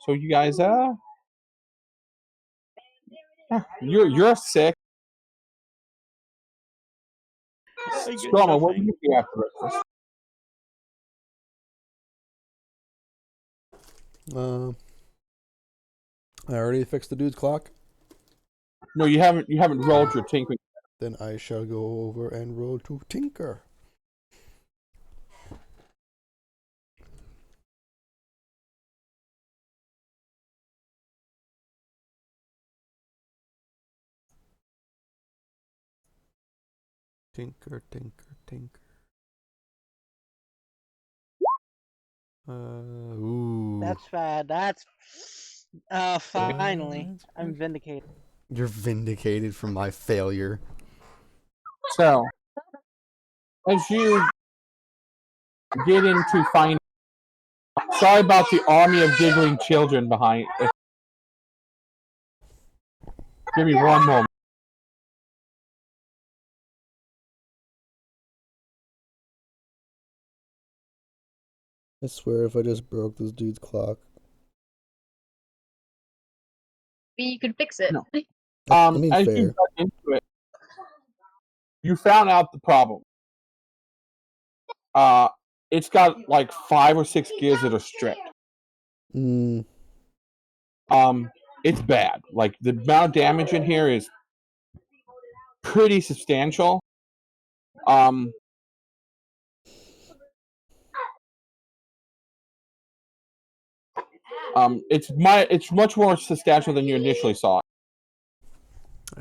So you guys, you're sick. Stroma, what do you do after breakfast? I already fixed the dude's clock. No, you haven't. You haven't rolled your tinkering. Then I shall go over and roll to tinker. Tinker, tinker, tinker. Ooh. That's bad. That's finally. I'm vindicated. You're vindicated from my failure. So, as you get into finding Sorry about the army of giggling children behind. Give me one moment. I swear if I just broke this dude's clock. Maybe you could fix it. No. I mean, As fair. you got into it, you found out the problem. It's got like 5 or 6 gears that are stripped. Mm, It's bad. Like the amount of damage in here is pretty substantial. It's much more substantial than you initially saw.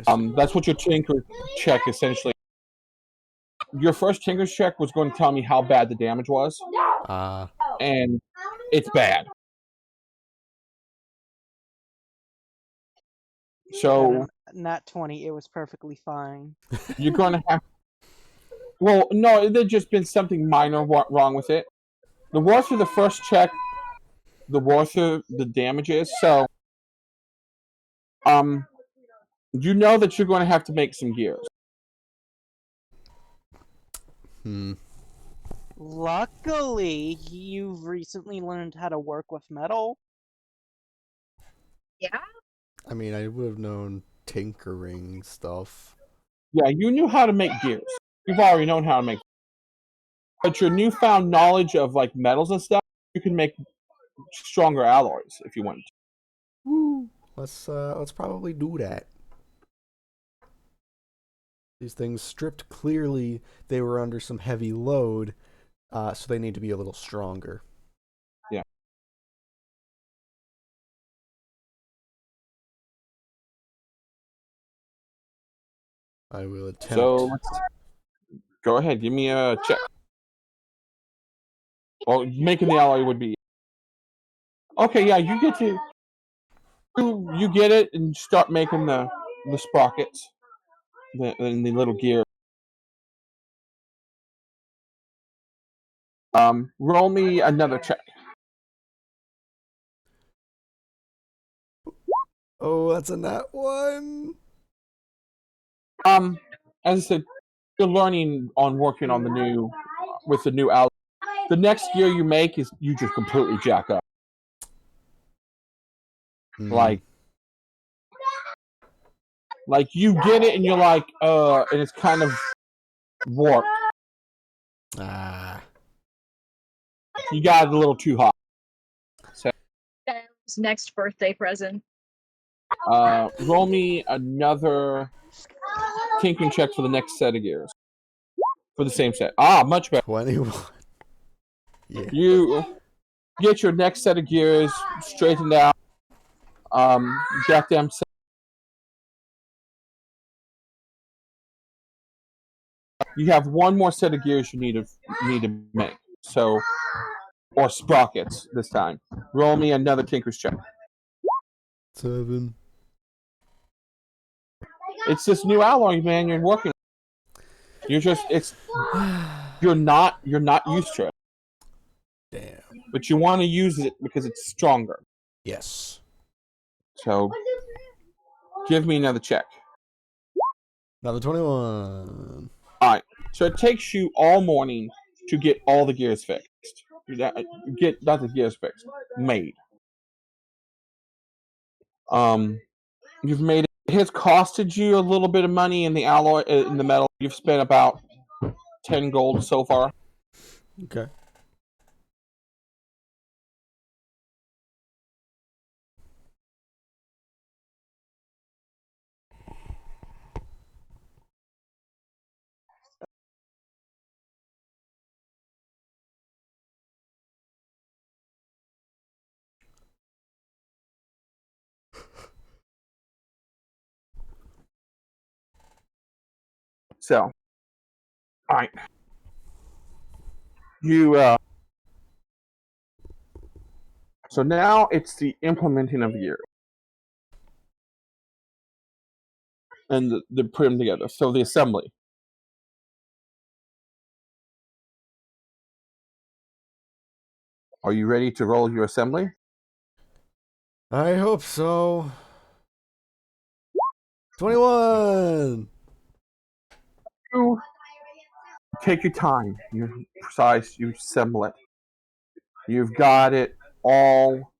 That's what your tinker check essentially. Your first tinker's check was going to tell me how bad the damage was, and it's bad. So not 20. It was perfectly fine. you're going to have. Well, no, there's just been something minor wrong with it. The worse for the first check, the worse the damage is. So, you know that you're going to have to make some gears. Luckily, you've recently learned how to work with metal. Yeah. I mean, I would have known tinkering stuff. Yeah, you knew how to make gears. You've already known how to make. But your newfound knowledge of like metals and stuff, you can make stronger alloys if you want to. Woo. Let's probably do that. These things stripped, clearly they were under some heavy load, so they need to be a little stronger. Yeah. I will attempt. So go ahead, give me a check. Well, making the alloy would be. Okay, yeah, you get to. You get it and start making the sprockets, the little gear. Roll me another check. Oh, that's a nat 1. As I said, you're learning on working on the new alloy. The next gear you make is you just completely jack up. Like you get it and you're like, and it's kind of warped. You got it a little too hot. So, Next birthday present. roll me another tinkering check for the next set of gears. For the same set. Much better. 21. Yeah. You get your next set of gears straightened out. Got them set. You have one more set of gears you need to make. So, or sprockets this time. Roll me another tinker's check. 7. It's this new alloy, man. You're working. You're not used to it. Damn. But you want to use it because it's stronger. Yes. So, give me another check. Another 21. Alright, so it takes you all morning to get all the gears fixed. Not the gears fixed, made. You've made it. It has costed you a little bit of money in the alloy, in the metal. You've spent about 10 gold so far. Okay. So, alright. So now it's the implementing of gears. And the put them together. So the assembly. Are you ready to roll your assembly? I hope so. 21. You take your time. You're precise. You assemble it. You've got it all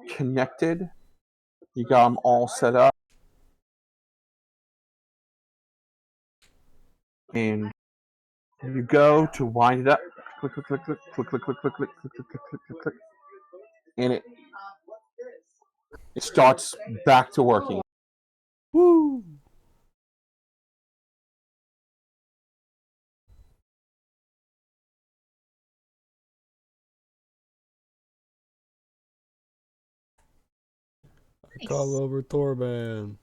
connected. You got them all set up. And you go to wind it up. Click, click, click, click, click, click, click, click, click, click, click, click, click, click, click. And it starts back to working. Woo. Nice. Call over Thorban.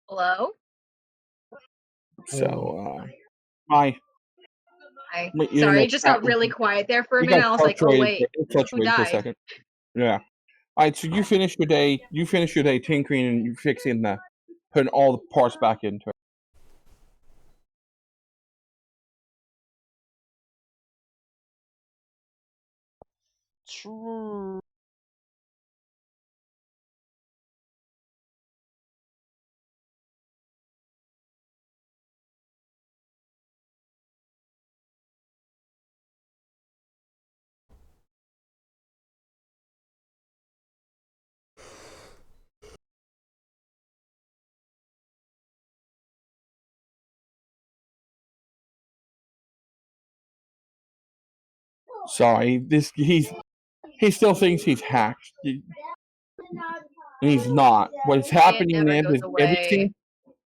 Hello? So, my Hi. my Sorry, internet it just got really quiet there for a it minute. got I was like, oh fluctuated. wait, It who fluctuated for a died? second. Yeah. All right. So you finish your day. You finish your day tinkering and you fixing the putting all the parts back into it. True. Sorry, he still thinks he's hacked. He's not. What's It happening never goes is away.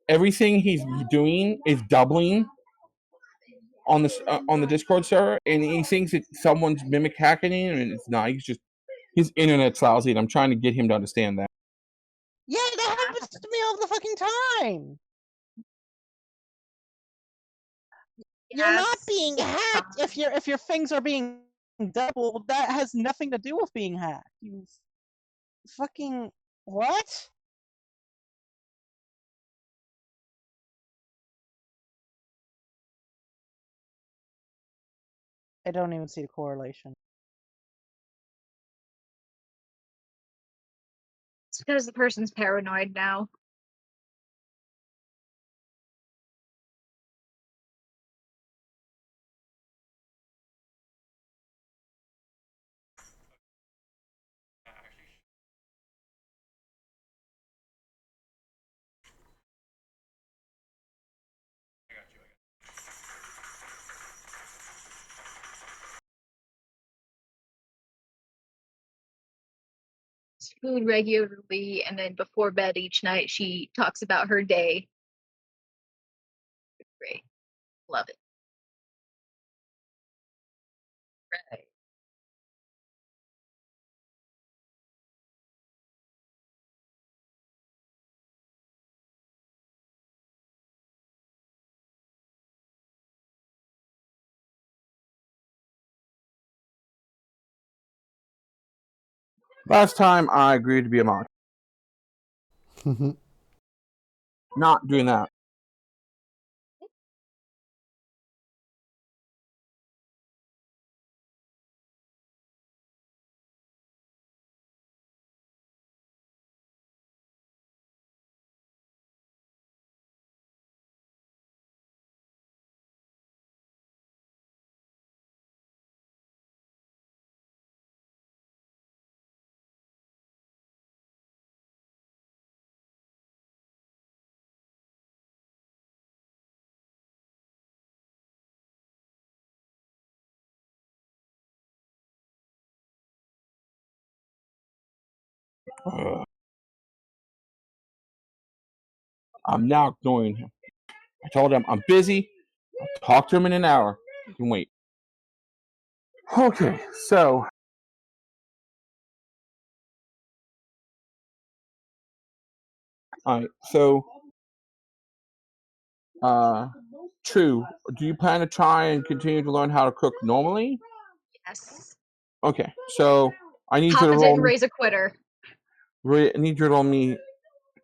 everything he's doing is doubling on the Discord server, and he thinks that someone's mimic hacking him, and it's not. He's just his internet's lousy, and I'm trying to get him to understand that. Yeah, that happens to me all the fucking time. You're not Yes, being it's hacked fine. if your things are being doubled. That has nothing to do with being hacked. You fucking what? I don't even see the correlation. It's because the person's paranoid now. Eats food regularly, and then before bed each night, she talks about her day. Great. Love it. Right. Last time I agreed to be a mod. Not doing that. I'm now ignoring him. I told him I'm busy. I'll talk to him in an hour. You can wait. Okay, so alright, so True, do you plan to try and continue to learn how to cook normally? Yes. Okay, so I need you to Papa roll didn't raise a quitter. I need you to roll me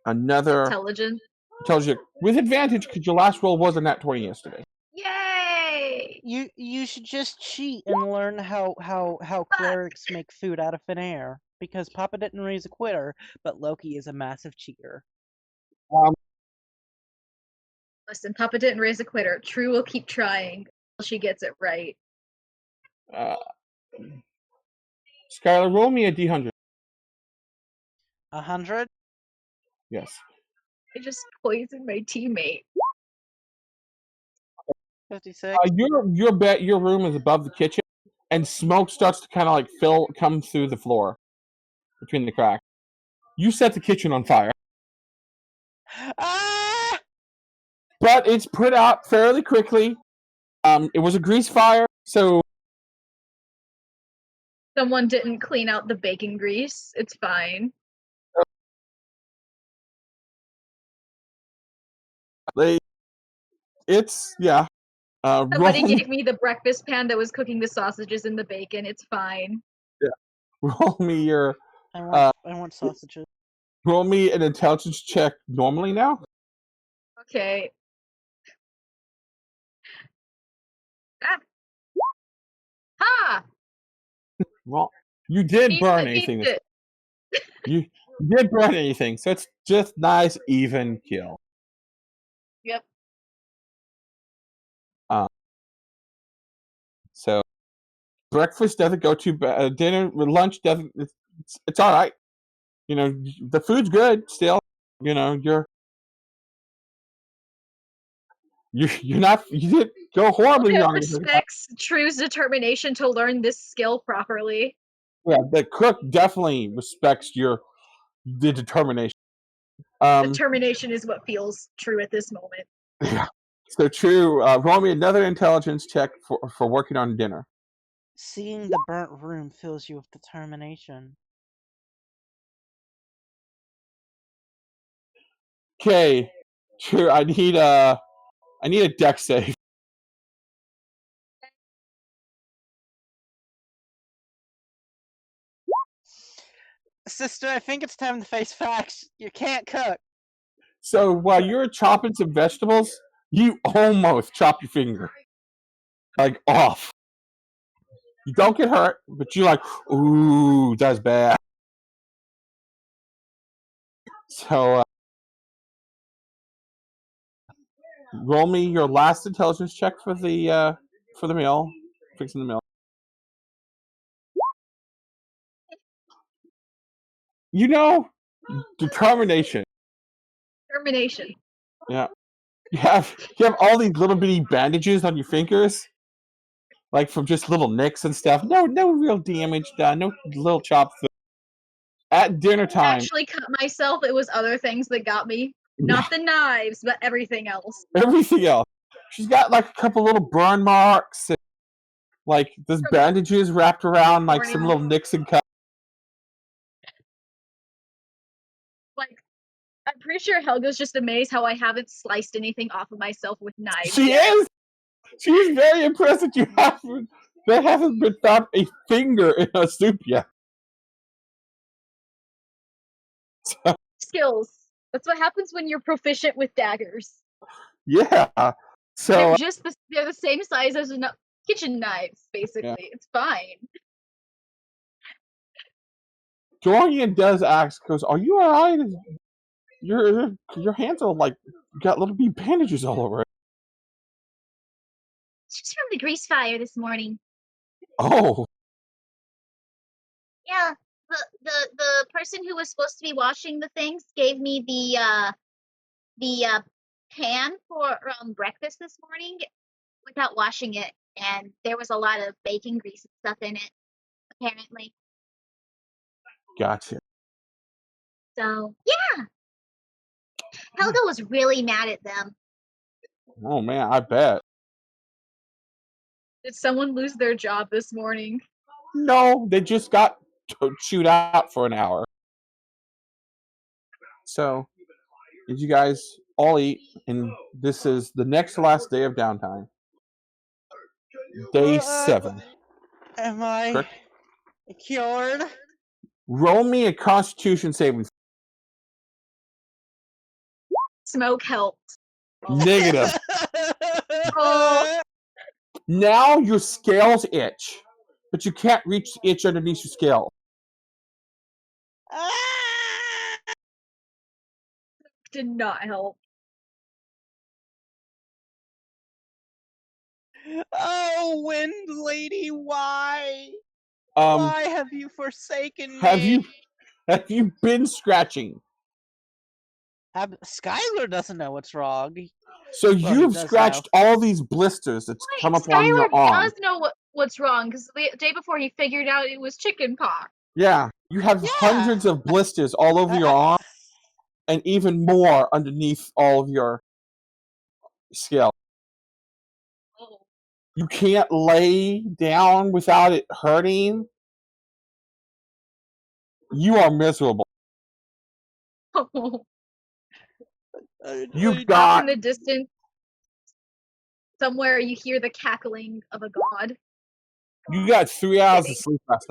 another Intelligent. intelligence with advantage because your last roll was a nat 20 yesterday. Yay! You should just cheat and learn how clerics make food out of thin air. Because Papa didn't raise a quitter, but Loki is a massive cheater. Listen, Papa didn't raise a quitter. True will keep trying until she gets it right. Skyler, roll me a d100. 100? Yes. I just poisoned my teammate. 56? Your room is above the kitchen, and smoke starts to kind of like come through the floor between the cracks. You set the kitchen on fire, Ah! but it's put out fairly quickly. It was a grease fire, so Someone didn't clean out the bacon grease. It's fine. it's yeah. Somebody Roll, gave me the breakfast pan that was cooking the sausages and the bacon. It's fine. roll me your I want sausages. roll me an intelligence check normally now. Okay. Ah. Ha! Well, you did Means burn I beat anything. it. You did burn anything, so it's just nice even kill. Yep. So breakfast doesn't go too bad. Dinner, lunch doesn't. It's all right. You know, the food's good still. You know, you're not. You didn't go horribly Totem wrong. respects True's determination to learn this skill properly. Yeah, the cook definitely respects the determination. Determination is what feels true at this moment. Yeah. So True, roll me another intelligence check for working on dinner. Seeing the burnt room fills you with determination. Okay, True. I need a deck save. Sister, I think it's time to face facts. You can't cook. So while you're chopping some vegetables, you almost chop your finger, like off. You don't get hurt, but you're like, ooh, that's bad. So roll me your last intelligence check for the meal, fixing the meal. You know, determination. Determination. Yeah. You have all these little bitty bandages on your fingers, like from just little nicks and stuff. No real damage done. No little chops. At dinner I time, actually cut myself. It was other things that got me. Not the knives, but everything else. everything else. She's got like a couple little burn marks, and, like there's bandages wrapped around like some little nicks and cuts. Like, I'm pretty sure Helga's just amazed how I haven't sliced anything off of myself with knives. She is. She's very impressed that you haven't. There hasn't been found a finger in a soup yet. Skills. That's what happens when you're proficient with daggers. Yeah. So They're the same size as kitchen knives, basically. Yeah. It's fine. Dorian does ask, goes, "Are you alright? Your hands are like got little bee bandages all over it." It's just from the grease fire this morning. Oh. Yeah, the person who was supposed to be washing the things gave me the pan for breakfast this morning without washing it, and there was a lot of bacon grease and stuff in it, apparently. Gotcha. So yeah, Helga was really mad at them. Oh man, I bet. Did someone lose their job this morning? No, they just got chewed out for an hour. So, did you guys all eat? And this is the next to last day of downtime. Day 7. Am I Correct? cured? Roll me a Constitution saving. Smoke helped. Negative. Oh. Now your scales itch, but you can't reach the itch underneath your scale. Did not help. Oh, Wind Lady, why? Um, Why have you forsaken have me? you been scratching? Skyler doesn't know what's wrong. So Well, he you've does scratched all these blisters that's Wait, come up on your Skylar arm. does know what's wrong because the day before he figured out it was chicken pox. Yeah, you have Yeah. hundreds of blisters all over your arm, and even more underneath all of your scale. Oh. You can't lay down without it hurting. You are miserable. You Off got in the distance, somewhere you hear the cackling of a god. 3 hours of sleep last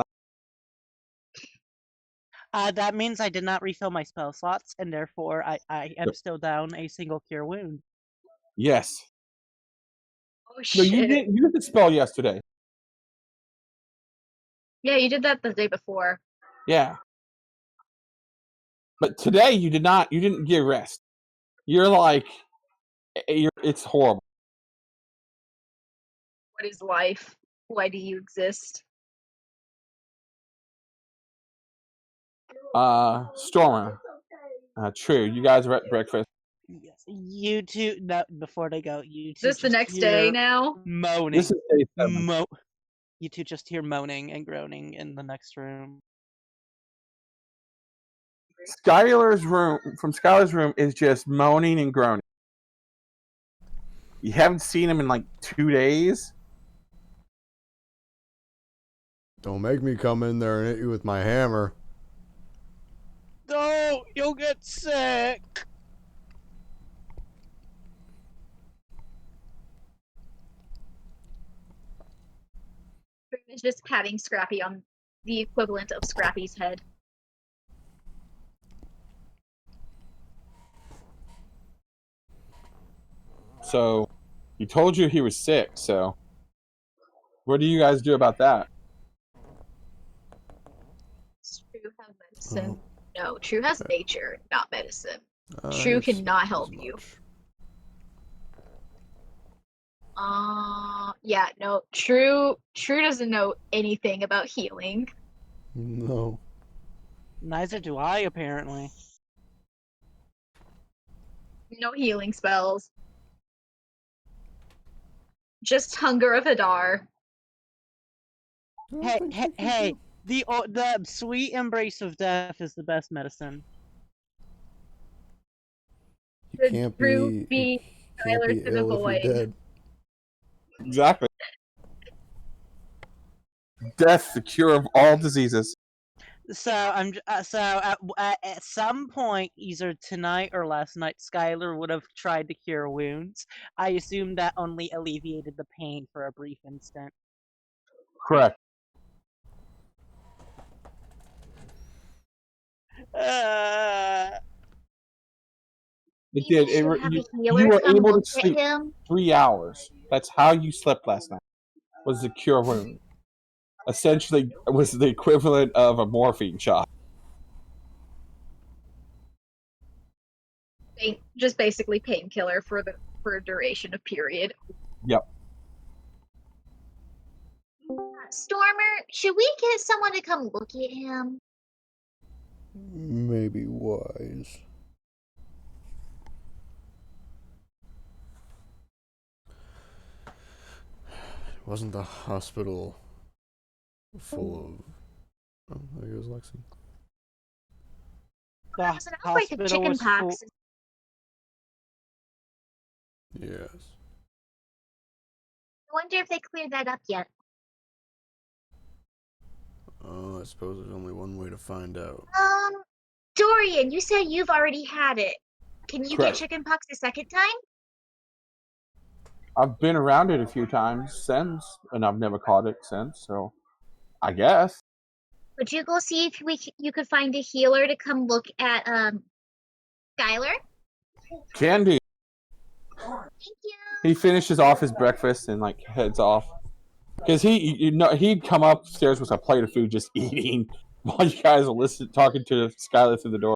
night. That means I did not refill my spell slots, and therefore I am Yep. still down a single cure wound. Yes. Oh No, shit! you didn't use the spell yesterday. Yeah, you did that the day before. Yeah. But today you did not. You didn't get rest. You're like, it's horrible. What is life? Why do you exist? Stormer. True. You guys are at breakfast. Yes. You two, no, before they go, you Is two this the just next day hear now? moaning. This is day 7. You two just hear moaning and groaning in the next room. Skylar's room is just moaning and groaning. You haven't seen him in like 2 days. Don't make me come in there and hit you with my hammer. No, you'll get sick. Vern is just patting Scrappy on the equivalent of Scrappy's head. So, he told you he was sick. So, what do you guys do about that? Does True have medicine? No, True has nature, not medicine. True It's cannot not help as you. much. Yeah, no, True doesn't know anything about healing. No. Neither do I, apparently. No healing spells. Just Hunger of Hadar. Hey, the sweet embrace of death is the best medicine. You can't True be, you can't Skylar be to the ill if you're void. dead. Exactly. Death, the cure of all diseases. So at some point, either tonight or last night, Skylar would have tried to cure wounds. I assume that only alleviated the pain for a brief instant. Correct. It did. Maybe we should have You a healer were come able to look at sleep him. 3 hours. That's how you slept last night. Was the cure wound. Essentially, it was the equivalent of a morphine shot. Just basically painkiller for a duration of period. Yep. Stormer, should we get someone to come look at him? Maybe wise. Wasn't the hospital full of... Oh, there goes Lexi. The There's an outbreak of hospital was full. chickenpox. Yes. I wonder if they cleared that up yet. Oh, I suppose there's only one way to find out. Dorian, you said you've already had it. Can you Correct. get chickenpox a second time? I've been around it a few times since, and I've never caught it since, so I guess. Would you go see if you could find a healer to come look at Skyler? Can do. Thank you. He finishes off his breakfast and like heads off. Because he'd come upstairs with a plate of food just eating while you guys are talking to Skyler through the door.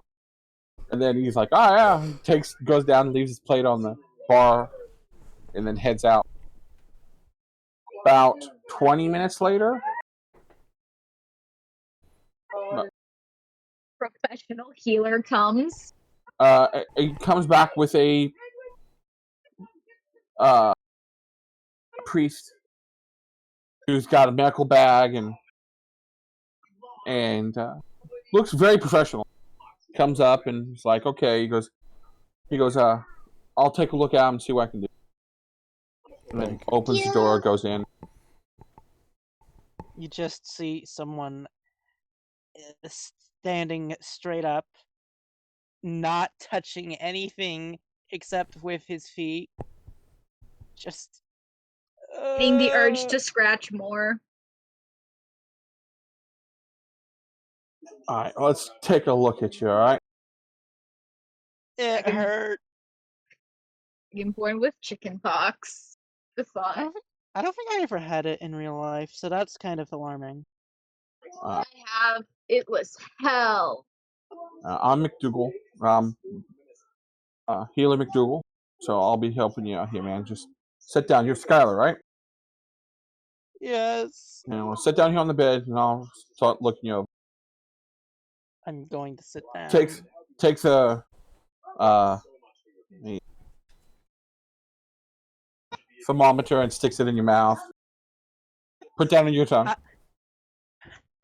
And then he's like, oh yeah, goes down and leaves his plate on the bar and then heads out. About 20 minutes later, Professional healer comes. he comes back with a priest who's got a medical bag and looks very professional. Comes up and he's like, okay. He goes, I'll take a look at him and see what I can do. And then opens the door, goes in. You just see someone standing straight up, not touching anything except with his feet. Just Getting the urge to scratch more. Alright, let's take a look at you, alright? It hurt. Being born with chickenpox. The thought. I don't think I ever had it in real life, so that's kind of alarming. I have. It was hell. I'm McDougal. Healer McDougal. So I'll be helping you out here, man. Just sit down. You're Skyler, right? Yes. We'll sit down here on the bed and I'll start looking you over. I'm going to sit down. Takes a thermometer and sticks it in your mouth. Put down on your tongue.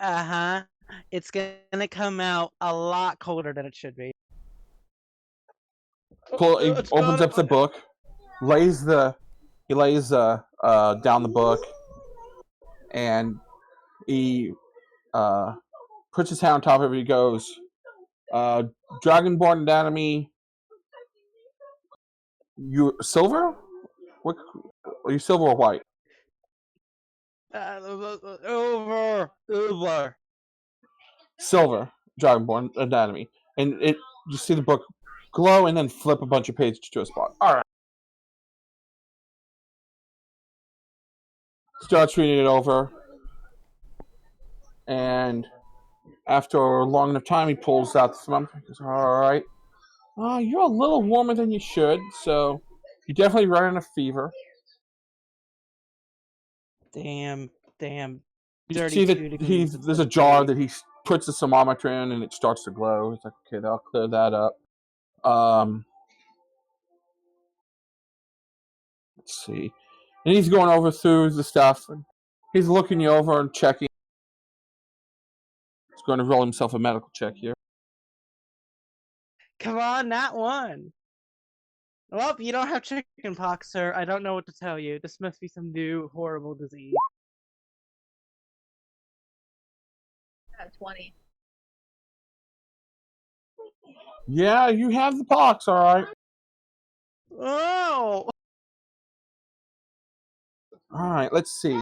Uh-huh. It's gonna come out a lot colder than it should be. He opens up the book, lays down the book, and he puts his hand on top of it. He goes, Dragonborn anatomy. You silver? What? Are you silver or white? Over. Silver. Dragonborn anatomy, and you see the book glow, and then flip a bunch of pages to a spot. All right. Starts reading it over, and after a long enough time, he pulls out the thermometer. He goes, all right. You're a little warmer than you should, so you're definitely running a fever. Damn. You see that there's a jar that he puts the thermometer in, and it starts to glow. He's like, okay, I'll clear that up. Let's see. And he's going over through the stuff. And he's looking you over and checking. He's going to roll himself a medical check here. Come on, not one. Well, you don't have chickenpox, sir. I don't know what to tell you. This must be some new horrible disease. 20. Yeah, you have the pox, all right. Oh! All right, let's see.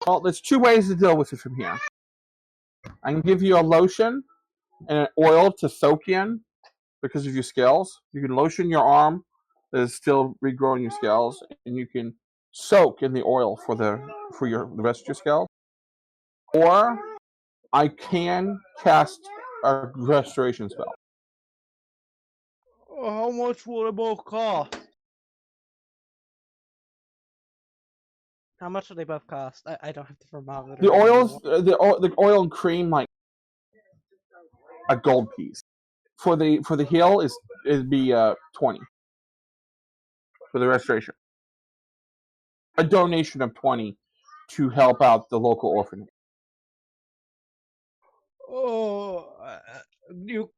Well, there's two ways to deal with it from here. I can give you a lotion and an oil to soak in because of your scales. You can lotion your arm that is still regrowing your scales, and you can soak in the oil for the rest of your scales. Or I can cast a restoration spell. How much will they both cost? How much do they both cost? I don't have the thermometer. The oils, the oil and cream, like a gold piece. For the heal it'd be 20 for the restoration. A donation of 20 to help out the local orphanage. Oh,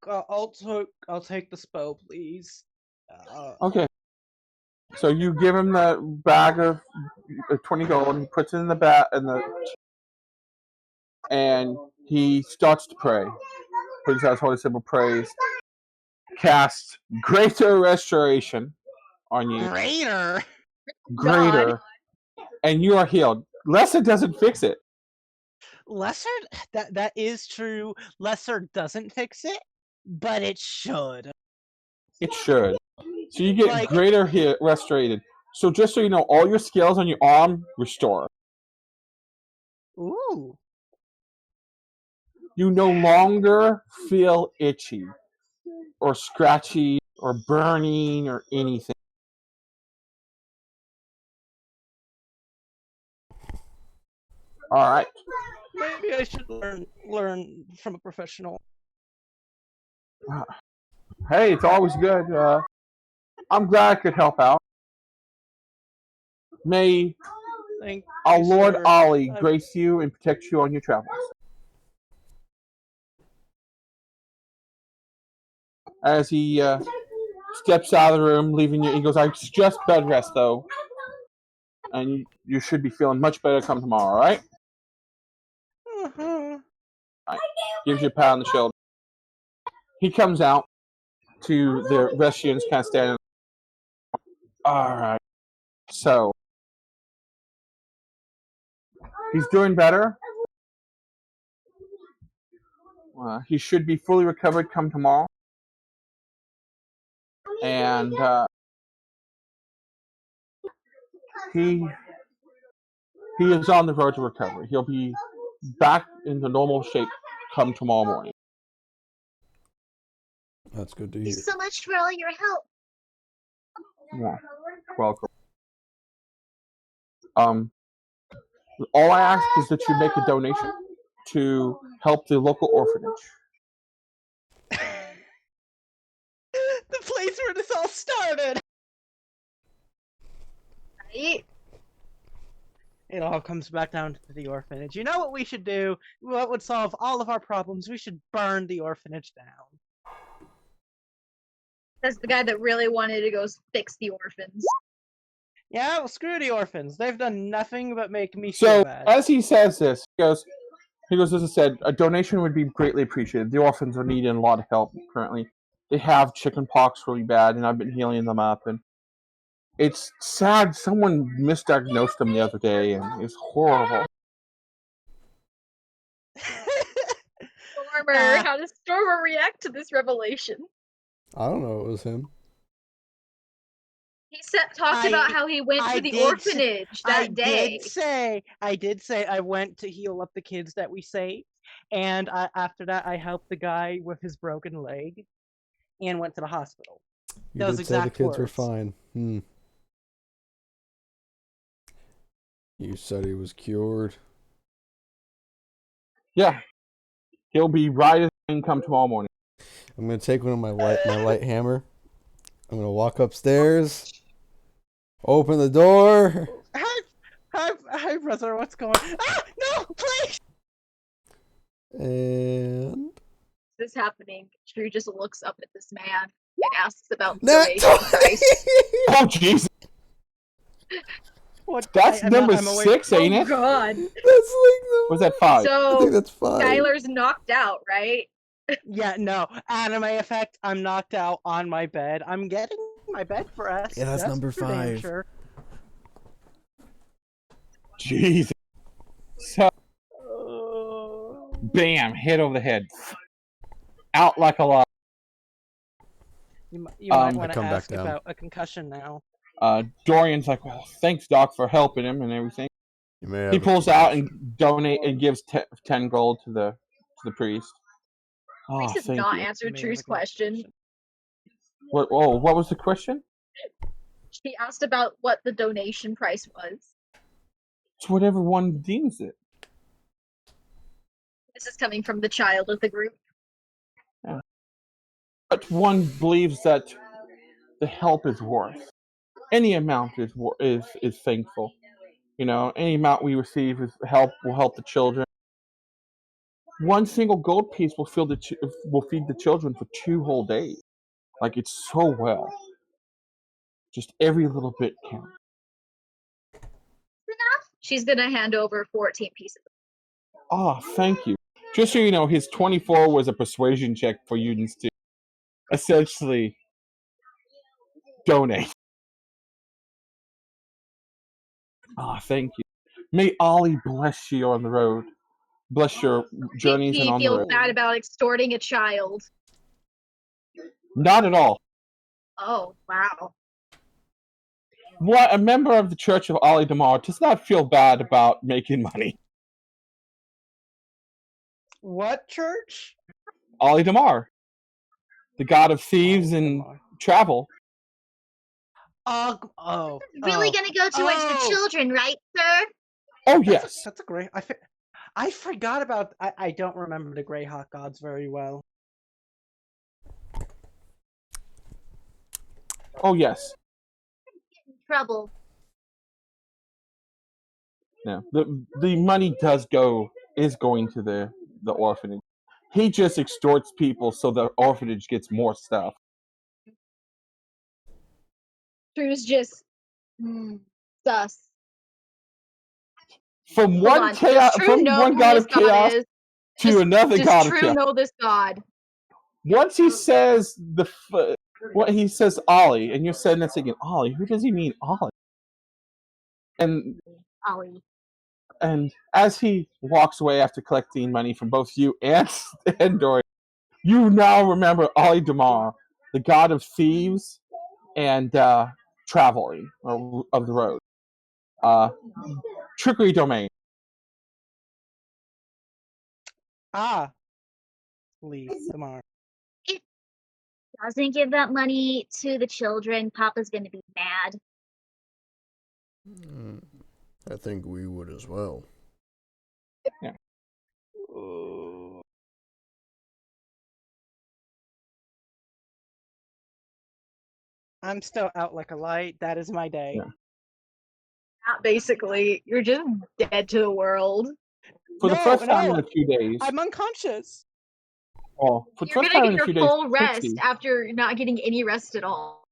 I'll take the spell, please. Okay. So you give him the bag of 20 gold, and he puts it in the bat, and he starts to pray. Puts out his holy symbol, prays, casts greater restoration on you. Greater. Greater, and you are healed. Lesser doesn't fix it. Lesser, that is true. Lesser doesn't fix it, but it should. It should. So you get greater restorated. So just so you know, all your skills on your arm restore. Ooh. You no longer feel itchy or scratchy or burning or anything. All right. Maybe I should learn from a professional. Hey, it's always good. I'm glad I could help out. May our Lord Ollie grace you and protect you on your travels. As he steps out of the room, leaving you, he goes, "I just bed rest though, and you should be feeling much better come tomorrow, all right?" Uh-huh. Right. Gives you a pat on the shoulder. He comes out to the rest of you and kind of standing. All right. So he's doing better. He should be fully recovered come tomorrow. And he is on the road to recovery. He'll be back into normal shape come tomorrow morning. That's good to Thank hear. you so much for all your help. Yeah. Welcome. All I ask is that you make a donation to help the local orphanage. The place where this all started. Right? It all comes back down to the orphanage. You know what we should do? What would solve all of our problems? We should burn the orphanage down. That's the guy that really wanted to go fix the orphans. Yeah, well, screw the orphans. They've done nothing but make me feel So bad. as he says this, he goes, as I said, a donation would be greatly appreciated. The orphans are needing a lot of help currently. They have chicken pox really bad, and I've been healing them up. And it's sad. Someone misdiagnosed them the other day, and it's horrible. Stormer, how does Stormer react to this revelation? I don't know. It was him. He talked about how he went to the orphanage that day. I did say I went to heal up the kids that we saved, and after that I helped the guy with his broken leg, and went to the hospital. You did say the kids were fine. You said he was cured. Yeah, he'll be right as come tomorrow morning. I'm gonna take one of my light hammer. I'm gonna walk upstairs. Open the door. Hi, brother. What's going on? Ah, no, please. And This is happening. Drew just looks up at this man and asks about Nat donation price. Oh, Jesus. What? That's number 6, ain't Oh it? God. that's like Was that 5? I So think that's 5. Skyler's knocked out, right? Yeah, no. Anime effect. I'm knocked out on my bed. I'm getting my bed pressed. Yeah, that's number for damn 5. Sure. Jesus. So, bam, head over the head. Out like a lot. You might want to come back ask down. about a concussion now. Dorian's like, well, thanks, Doc, for helping him and everything. You may have He a pulls out concussion. and donate and gives 10 gold to the priest. Priest did not answer You may Drew's have a question. concussion. What was the question? She asked about what the donation price was. It's whatever one deems it. This is coming from the child of the group. But one believes that the help is worth. Any amount is thankful. You know, any amount we receive will help the children. one single gold piece will will feed the children for 2 whole days. Like, it's so well. Just every little bit counts. She's gonna hand over 14 pieces. Oh, thank you. Just so you know, his 24 was a persuasion check for you to essentially donate. Ah, thank you. May Ollie bless you on the road. Bless your journeys He and on the feels road. bad about extorting a child. Not at all. Oh, wow. What, a member of the Church of Ollie Damar does not feel bad about making money. What church? Ollie Damar, the god of thieves and travel. Really gonna go towards the children, right, sir? Oh, yes. That's a great. I forgot about. I don't remember the Greyhawk gods very well. Oh, yes. Get in trouble. Yeah. The money is going to the orphanage. He just extorts people so the orphanage gets more stuff. Drew's just sus. From Hold one on. chaos, Does True from know one who god this of chaos is? to another Does god of True chaos. know this god? Once he says what he says Ollie, and you're sitting there thinking, Ollie, who does he mean Ollie? Ollie. And as he walks away after collecting money from both you and Dorian, you now remember Ollie Damar, the god of thieves and traveling of the road. Trickery domain. Leave tomorrow. If doesn't give that money to the children, Papa's gonna be mad. I think we would as well. Yeah. I'm still out like a light. That is my day. Yeah. Not basically. You're just dead to the world. For the first time in a few days. I'm unconscious. Oh, for the You're first gonna time get in a few your days, full rest Trixie. after not getting any rest at all.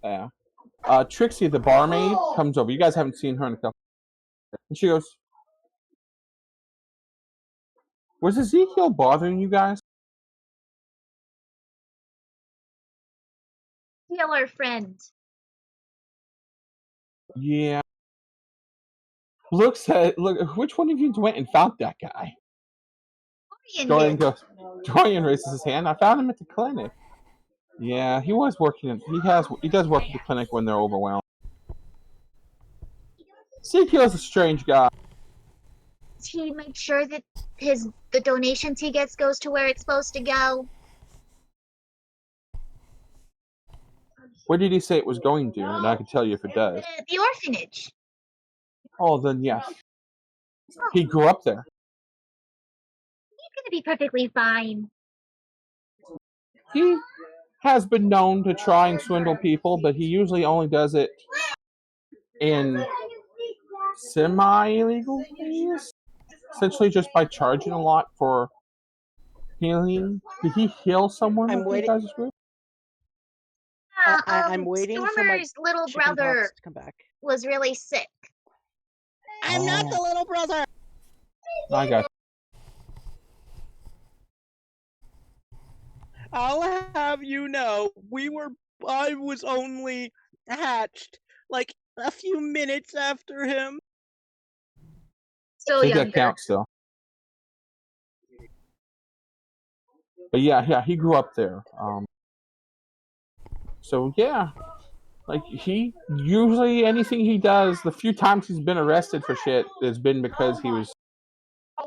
Yeah. Trixie, the barmaid, comes over. You guys haven't seen her in a couple. And she goes, "Was Ezekiel bothering you guys?" Heal our friend. Yeah. Look, which one of you went and found that guy? Dorian raises his hand. I found him at the clinic. Yeah, he was working. He does work at the clinic when they're overwhelmed. Ezekiel's a strange guy. Does he make sure that the donations he gets goes to where it's supposed to go? Where did he say it was going to? And I can tell you if it does. The orphanage. Oh, then yes. He grew up there. He's gonna be perfectly fine. He has been known to try and swindle people, but he usually only does it in semi-illegal ways. Essentially just by charging a lot for healing. Did he heal someone I'm with waiting. you guys' group? I'm waiting for my Stormer's little chicken brother pox to come back. was really sick. I'm not the little brother. I got you. I'll have you know, I was only hatched like a few minutes after him. Still Think that younger. counts still. But yeah, he grew up there. So yeah, like he usually anything he does, the few times he's been arrested for shit, has been because he was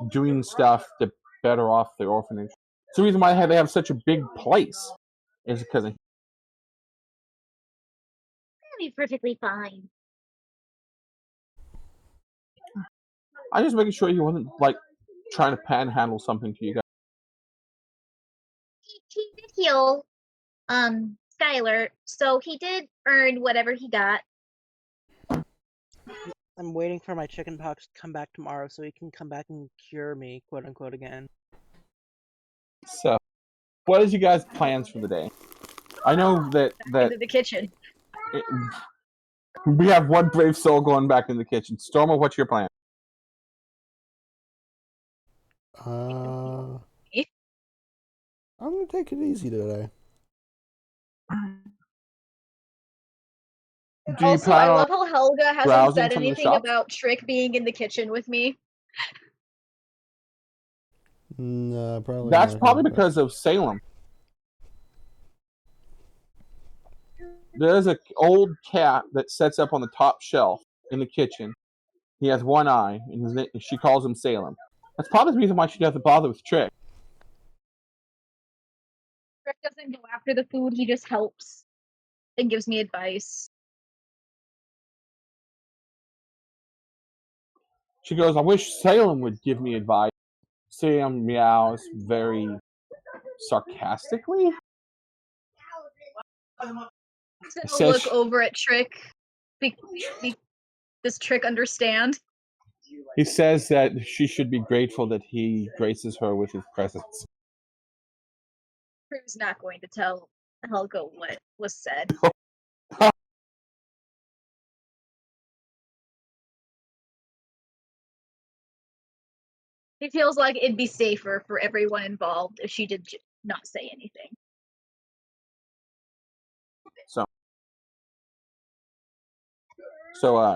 doing stuff to better off the orphanage. It's the reason why they have such a big place, is because of. He'll be perfectly fine. I'm just making sure he wasn't like trying to panhandle something to you guys. He did heal Skyler, so he did earn whatever he got. I'm waiting for my chicken pox to come back tomorrow so he can come back and cure me, quote unquote, again. So, what is you guys' plans for the day? I know that Into the kitchen. we have one brave soul going back in the kitchen. Stormer, what's your plan? I'm gonna take it easy today. Do you Also, plan I on love how Helga hasn't browsing said some of the anything shops? about Trick being in the kitchen with me. No, probably That's not. probably because of Salem. There's an old cat that sets up on the top shelf in the kitchen. He has one eye, and she calls him Salem. That's probably the reason why she doesn't bother with Trick. Trick doesn't go after the food, he just helps and gives me advice. She goes, I wish Salem would give me advice. Salem meows very sarcastically. So look over at Trick. Does Trick understand? He says that she should be grateful that he graces her with his presence. Trick's not going to tell Helga what was said. He feels like it'd be safer for everyone involved if she did not say anything. So,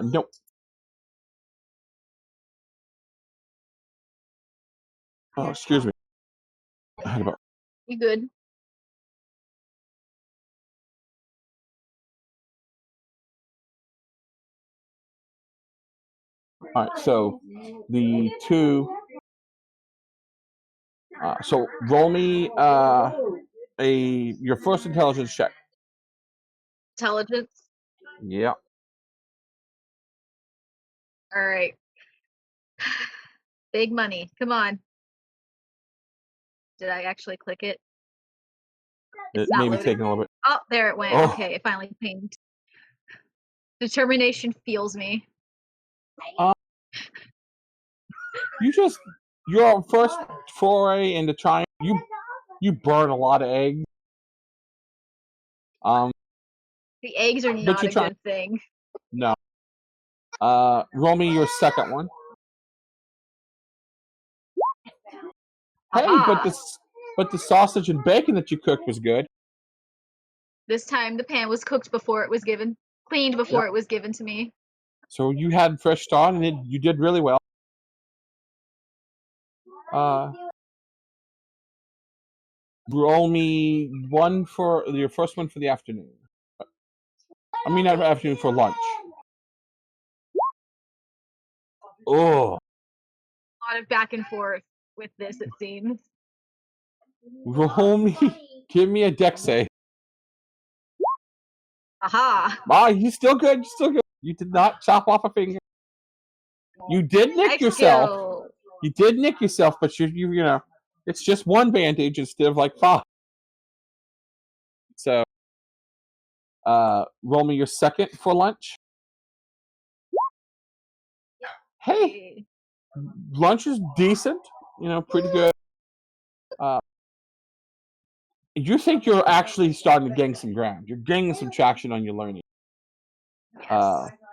no. Oh, excuse me. You good? All right, so the two. So roll me your first intelligence check. Intelligence? Yeah. Alright. Big money. Come on. Did I actually click it? It may be taking a little bit. Oh, there it went. Oh. Okay, it finally pinged. Determination feels me. Your first foray into trying, you burn a lot of eggs. The eggs are not a good thing. No. Roll me your second one. Hey, but the sausage and bacon that you cooked was good. This time the pan was cooked before it was cleaned before it was given to me. So you had fresh start, and you did really well. Roll me one for your first one for the afternoon. I mean, not afternoon, for lunch. Oh. A lot of back and forth with this, it seems. Roll me. Give me a dex save. Aha! You're still good. You're still good. You did not chop off a finger. You did nick yourself. You did nick yourself, but you know, it's just one bandage instead of like 5. So, roll me your second for lunch. Hey, lunch is decent. You know, pretty good. You think you're actually starting to gain some ground. You're gaining some traction on your learning.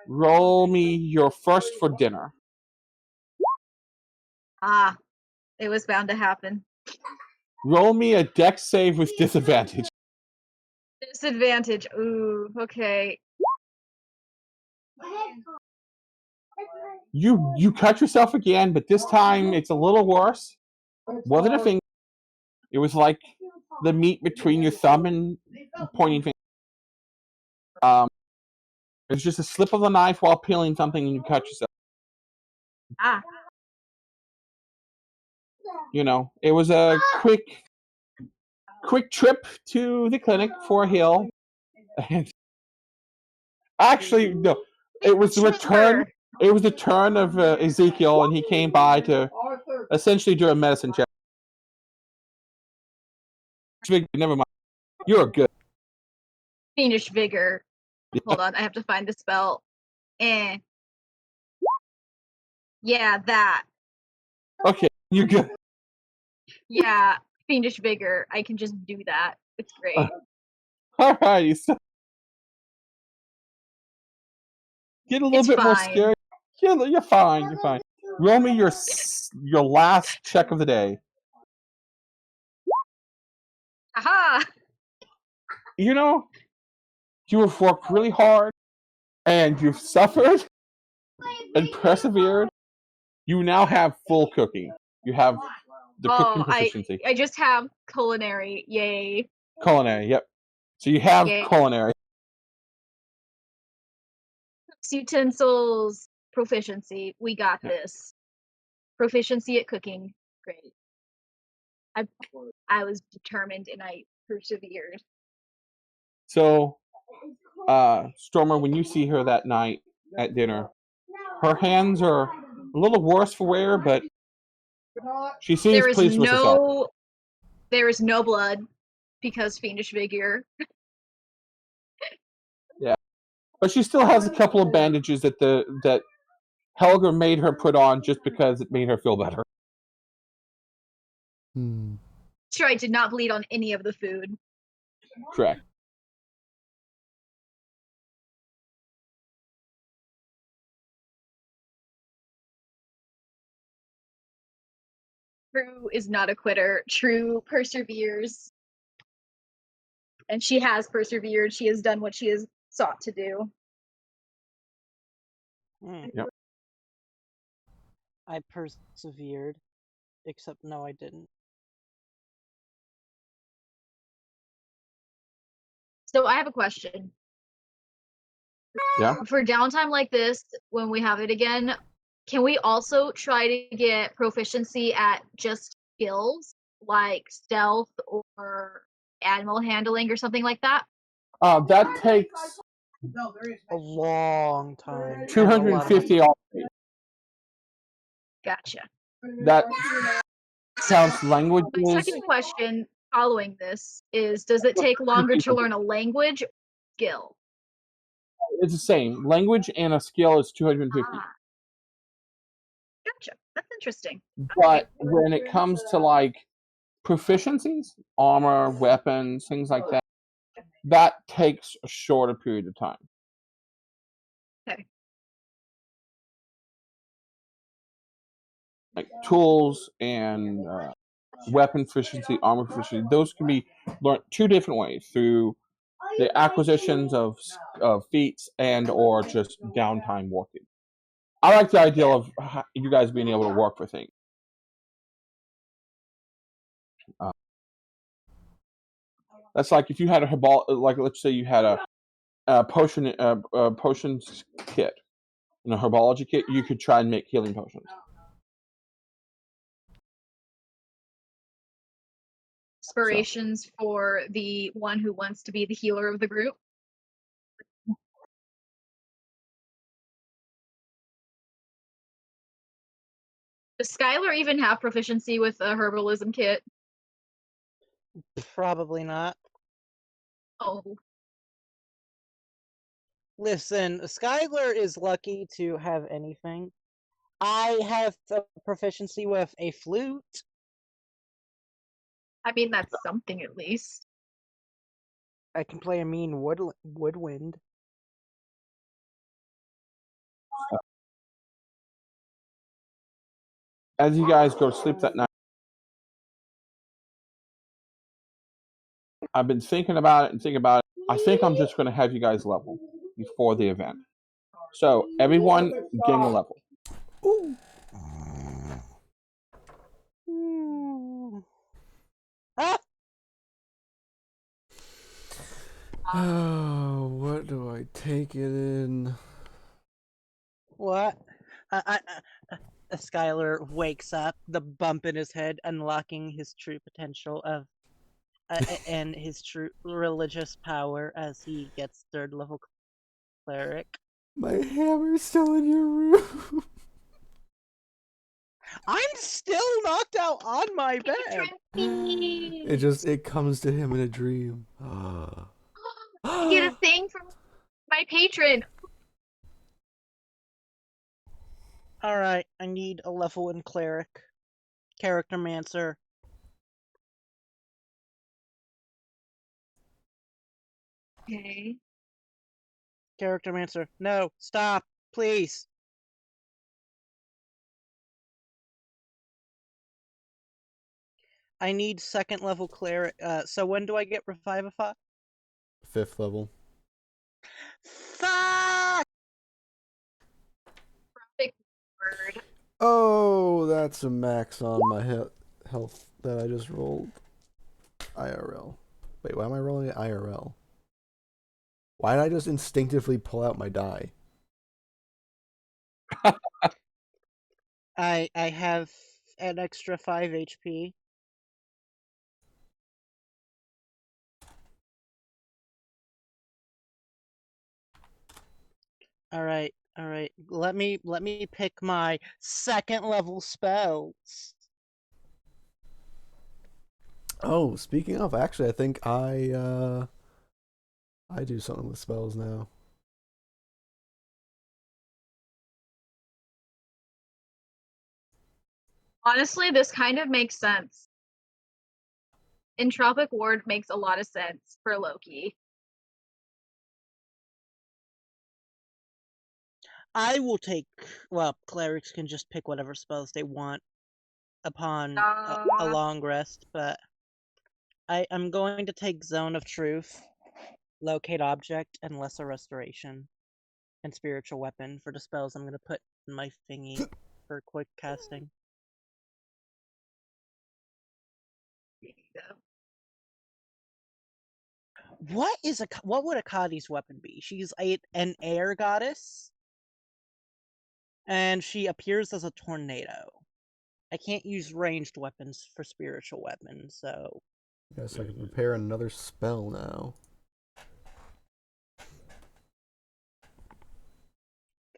Roll me your first for dinner. It was bound to happen. Roll me a dex save with disadvantage. Disadvantage. Ooh, okay. You cut yourself again, but this time it's a little worse. Wasn't a finger. It was like the meat between your thumb and pointing finger. It was just a slip of the knife while peeling something, and you cut yourself. You know, it was a quick trip to the clinic for a heal. Actually, no, it was the return. It was the turn of Ezekiel, and he came by to essentially do a medicine check. Never mind. You're good. Fiendish vigor. Yeah. Hold on, I have to find the spell. Yeah, that. Okay, you're good. Yeah, fiendish vigor, I can just do that. It's great. Alrighty, so get a little It's bit more fine. scary. You're fine. You're fine. Roll me your last check of the day. Aha! You know, you have worked really hard, and you've suffered and persevered. You now have full cooking. You have the cooking proficiency. I just have culinary. Yay. Culinary, yep. So you have Yay. culinary. Utensils, proficiency. We got Yeah. this. Proficiency at cooking. Great. I was determined and I persevered. So, Stormer, when you see her that night at dinner, her hands are a little worse for wear, but she seems pleased with herself. There is no blood because fiendish vigor. Yeah, but she still has a couple of bandages that Helga made her put on just because it made her feel better. Sure, I did not bleed on any of the food. Correct. True is not a quitter. True perseveres. And she has persevered. She has done what she has sought to do. Yep. I persevered. Except no, I didn't. So I have a question. Yeah. For downtime like this, when we have it again, can we also try to get proficiency at just skills like stealth or animal handling or something like that? That takes A long time. 250 off. Gotcha. That counts My languages. second question following this is, does it take longer to learn a language or skill? It's the same. Language and a skill is 250. Gotcha. That's interesting. But when it comes to like proficiencies, armor, weapons, things like that, that takes a shorter period of time. Okay. Like tools and weapon proficiency, armor proficiency, those can be learned two different ways: through the acquisitions of feats and or just downtime working. I like the idea of you guys being able to work for things. That's like if you had a herbal, like let's say you had a potions kit, a herbology kit, you could try and make healing potions. Inspirations for the one who wants to be the healer of the group. Does Skyler even have proficiency with a herbalism kit? Probably not. Oh, Listen, Skyler is lucky to have anything. I have a proficiency with a flute. I mean, that's something at least. I can play a mean woodwind. As you guys go to sleep that night, I've been thinking about it and thinking about it. I think I'm just going to have you guys level before the event. So everyone gain a level. Ah! Oh, what do I take it in? What? Skyler wakes up, the bump in his head, unlocking his true potential of and his true religious power as he gets 3rd level cleric. My hammer's still in your room. I'm still knocked out on my bed. It comes to him in a dream. I get a thing from my patron. Alright, I need a level in cleric. Charactermancer. Okay. Character Mancer. No, stop, please. I need second level cleric. So when do I get Revivify? 5th level. Fuck! Big word. Oh, that's a max on my health that I just rolled. IRL. Wait, why am I rolling it IRL? Why did I just instinctively pull out my die? I have an extra 5 HP. All right. Let me pick my second level spells. Oh, speaking of, actually, I think I do something with spells now. Honestly, this kind of makes sense. Entropic Ward makes a lot of sense for Loki. I will take. Well, clerics can just pick whatever spells they want upon a long rest, but I'm going to take Zone of Truth, Locate Object, and Lesser Restoration, and Spiritual Weapon for the spells I'm going to put in my thingy for quick casting. What would Akadi's weapon be? She's an air goddess, and she appears as a tornado. I can't use ranged weapons for spiritual weapons, so Guess I can prepare another spell now.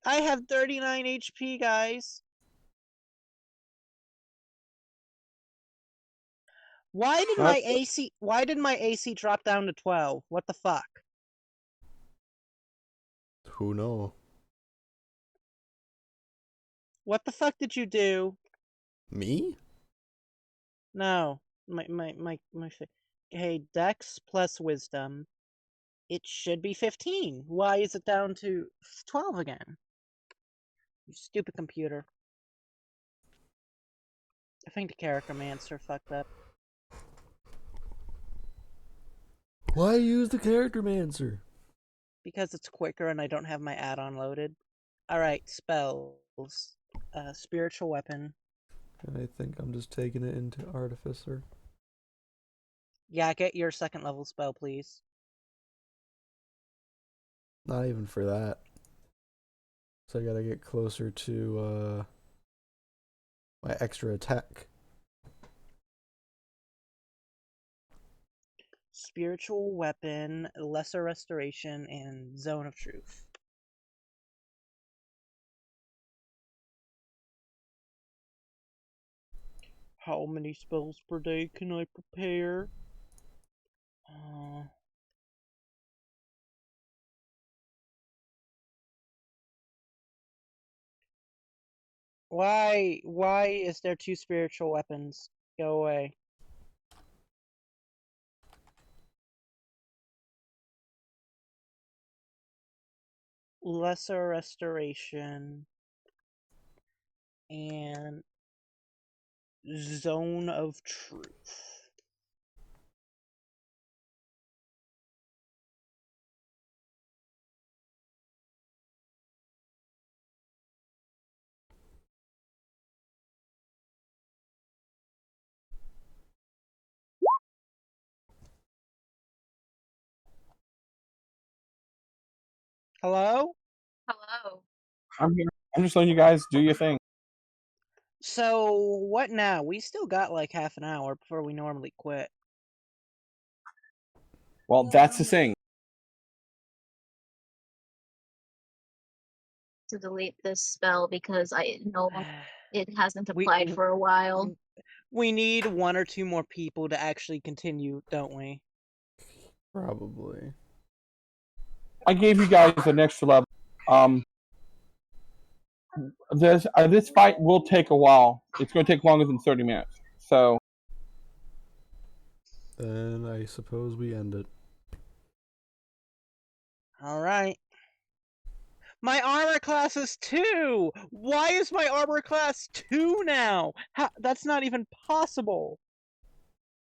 I have 39 HP, guys. Why did my AC drop down to 12? What the fuck? Who knows? What the fuck did you do? Me? No. Hey, Dex plus Wisdom. It should be 15. Why is it down to 12 again? You stupid computer. I think the Character Mancer fucked up. Why use the Character Mancer? Because it's quicker and I don't have my add-on loaded. Alright, spells. Spiritual Weapon. And I think I'm just taking it into Artificer. Yeah, get your second level spell, please. Not even for that. So I gotta get closer to my extra attack. Spiritual Weapon, Lesser Restoration, and Zone of Truth. How many spells per day can I prepare? Why is there 2 spiritual weapons? Go away. Lesser Restoration and Zone of Truth. Hello? Hello. I'm here. I'm just letting you guys do your thing. So, what now? We still got like half an hour before we normally quit. Well, that's the thing. To delete this spell because I know it hasn't We- applied for a while. We need 1 or 2 more people to actually continue, don't we? Probably. I gave you guys an extra level. This fight will take a while. It's going to take longer than 30 minutes. So Then I suppose we end it. Alright. My armor class is 2! Why is my armor class 2 now? That's not even possible.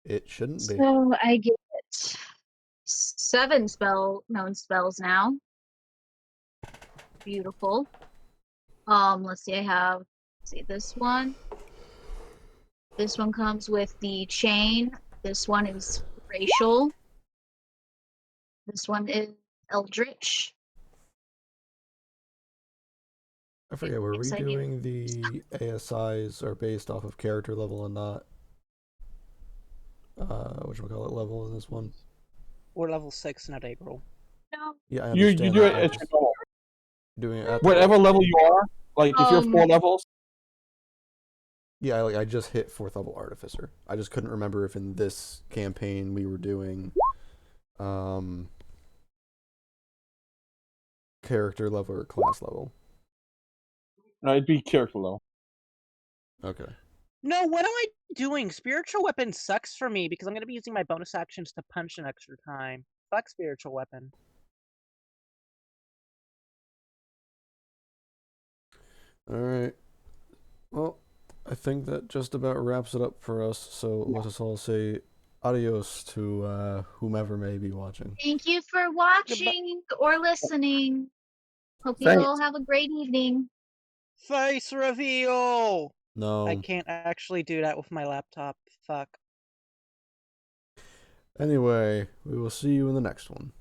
It shouldn't be. So I get 7 known spells now. Beautiful. Let's see, this one. This one comes with the chain. This one is racial. This one is eldritch. I forget, were we Yes, I do. doing the ASIs are based off of character level and not whatchamacallit level in this one? We're level 6 in a Daegral. No. Yeah, I You understand do that. it I'm at just your level. doing it at Whatever level you are, like if you're 4 levels, Yeah, I just hit 4th level Artificer. I just couldn't remember if in this campaign we were doing character level or class level. no, it'd be character level. Okay. No, what am I doing? Spiritual Weapon sucks for me because I'm going to be using my bonus actions to punch an extra time. Fuck Spiritual Weapon. Alright. Well, I think that just about wraps it up for us, so let us all say adios to whomever may be watching. Thank you for watching or listening. Hope you Thanks. all have a great evening. Face reveal! No. I can't actually do that with my laptop. Fuck. Anyway, we will see you in the next one.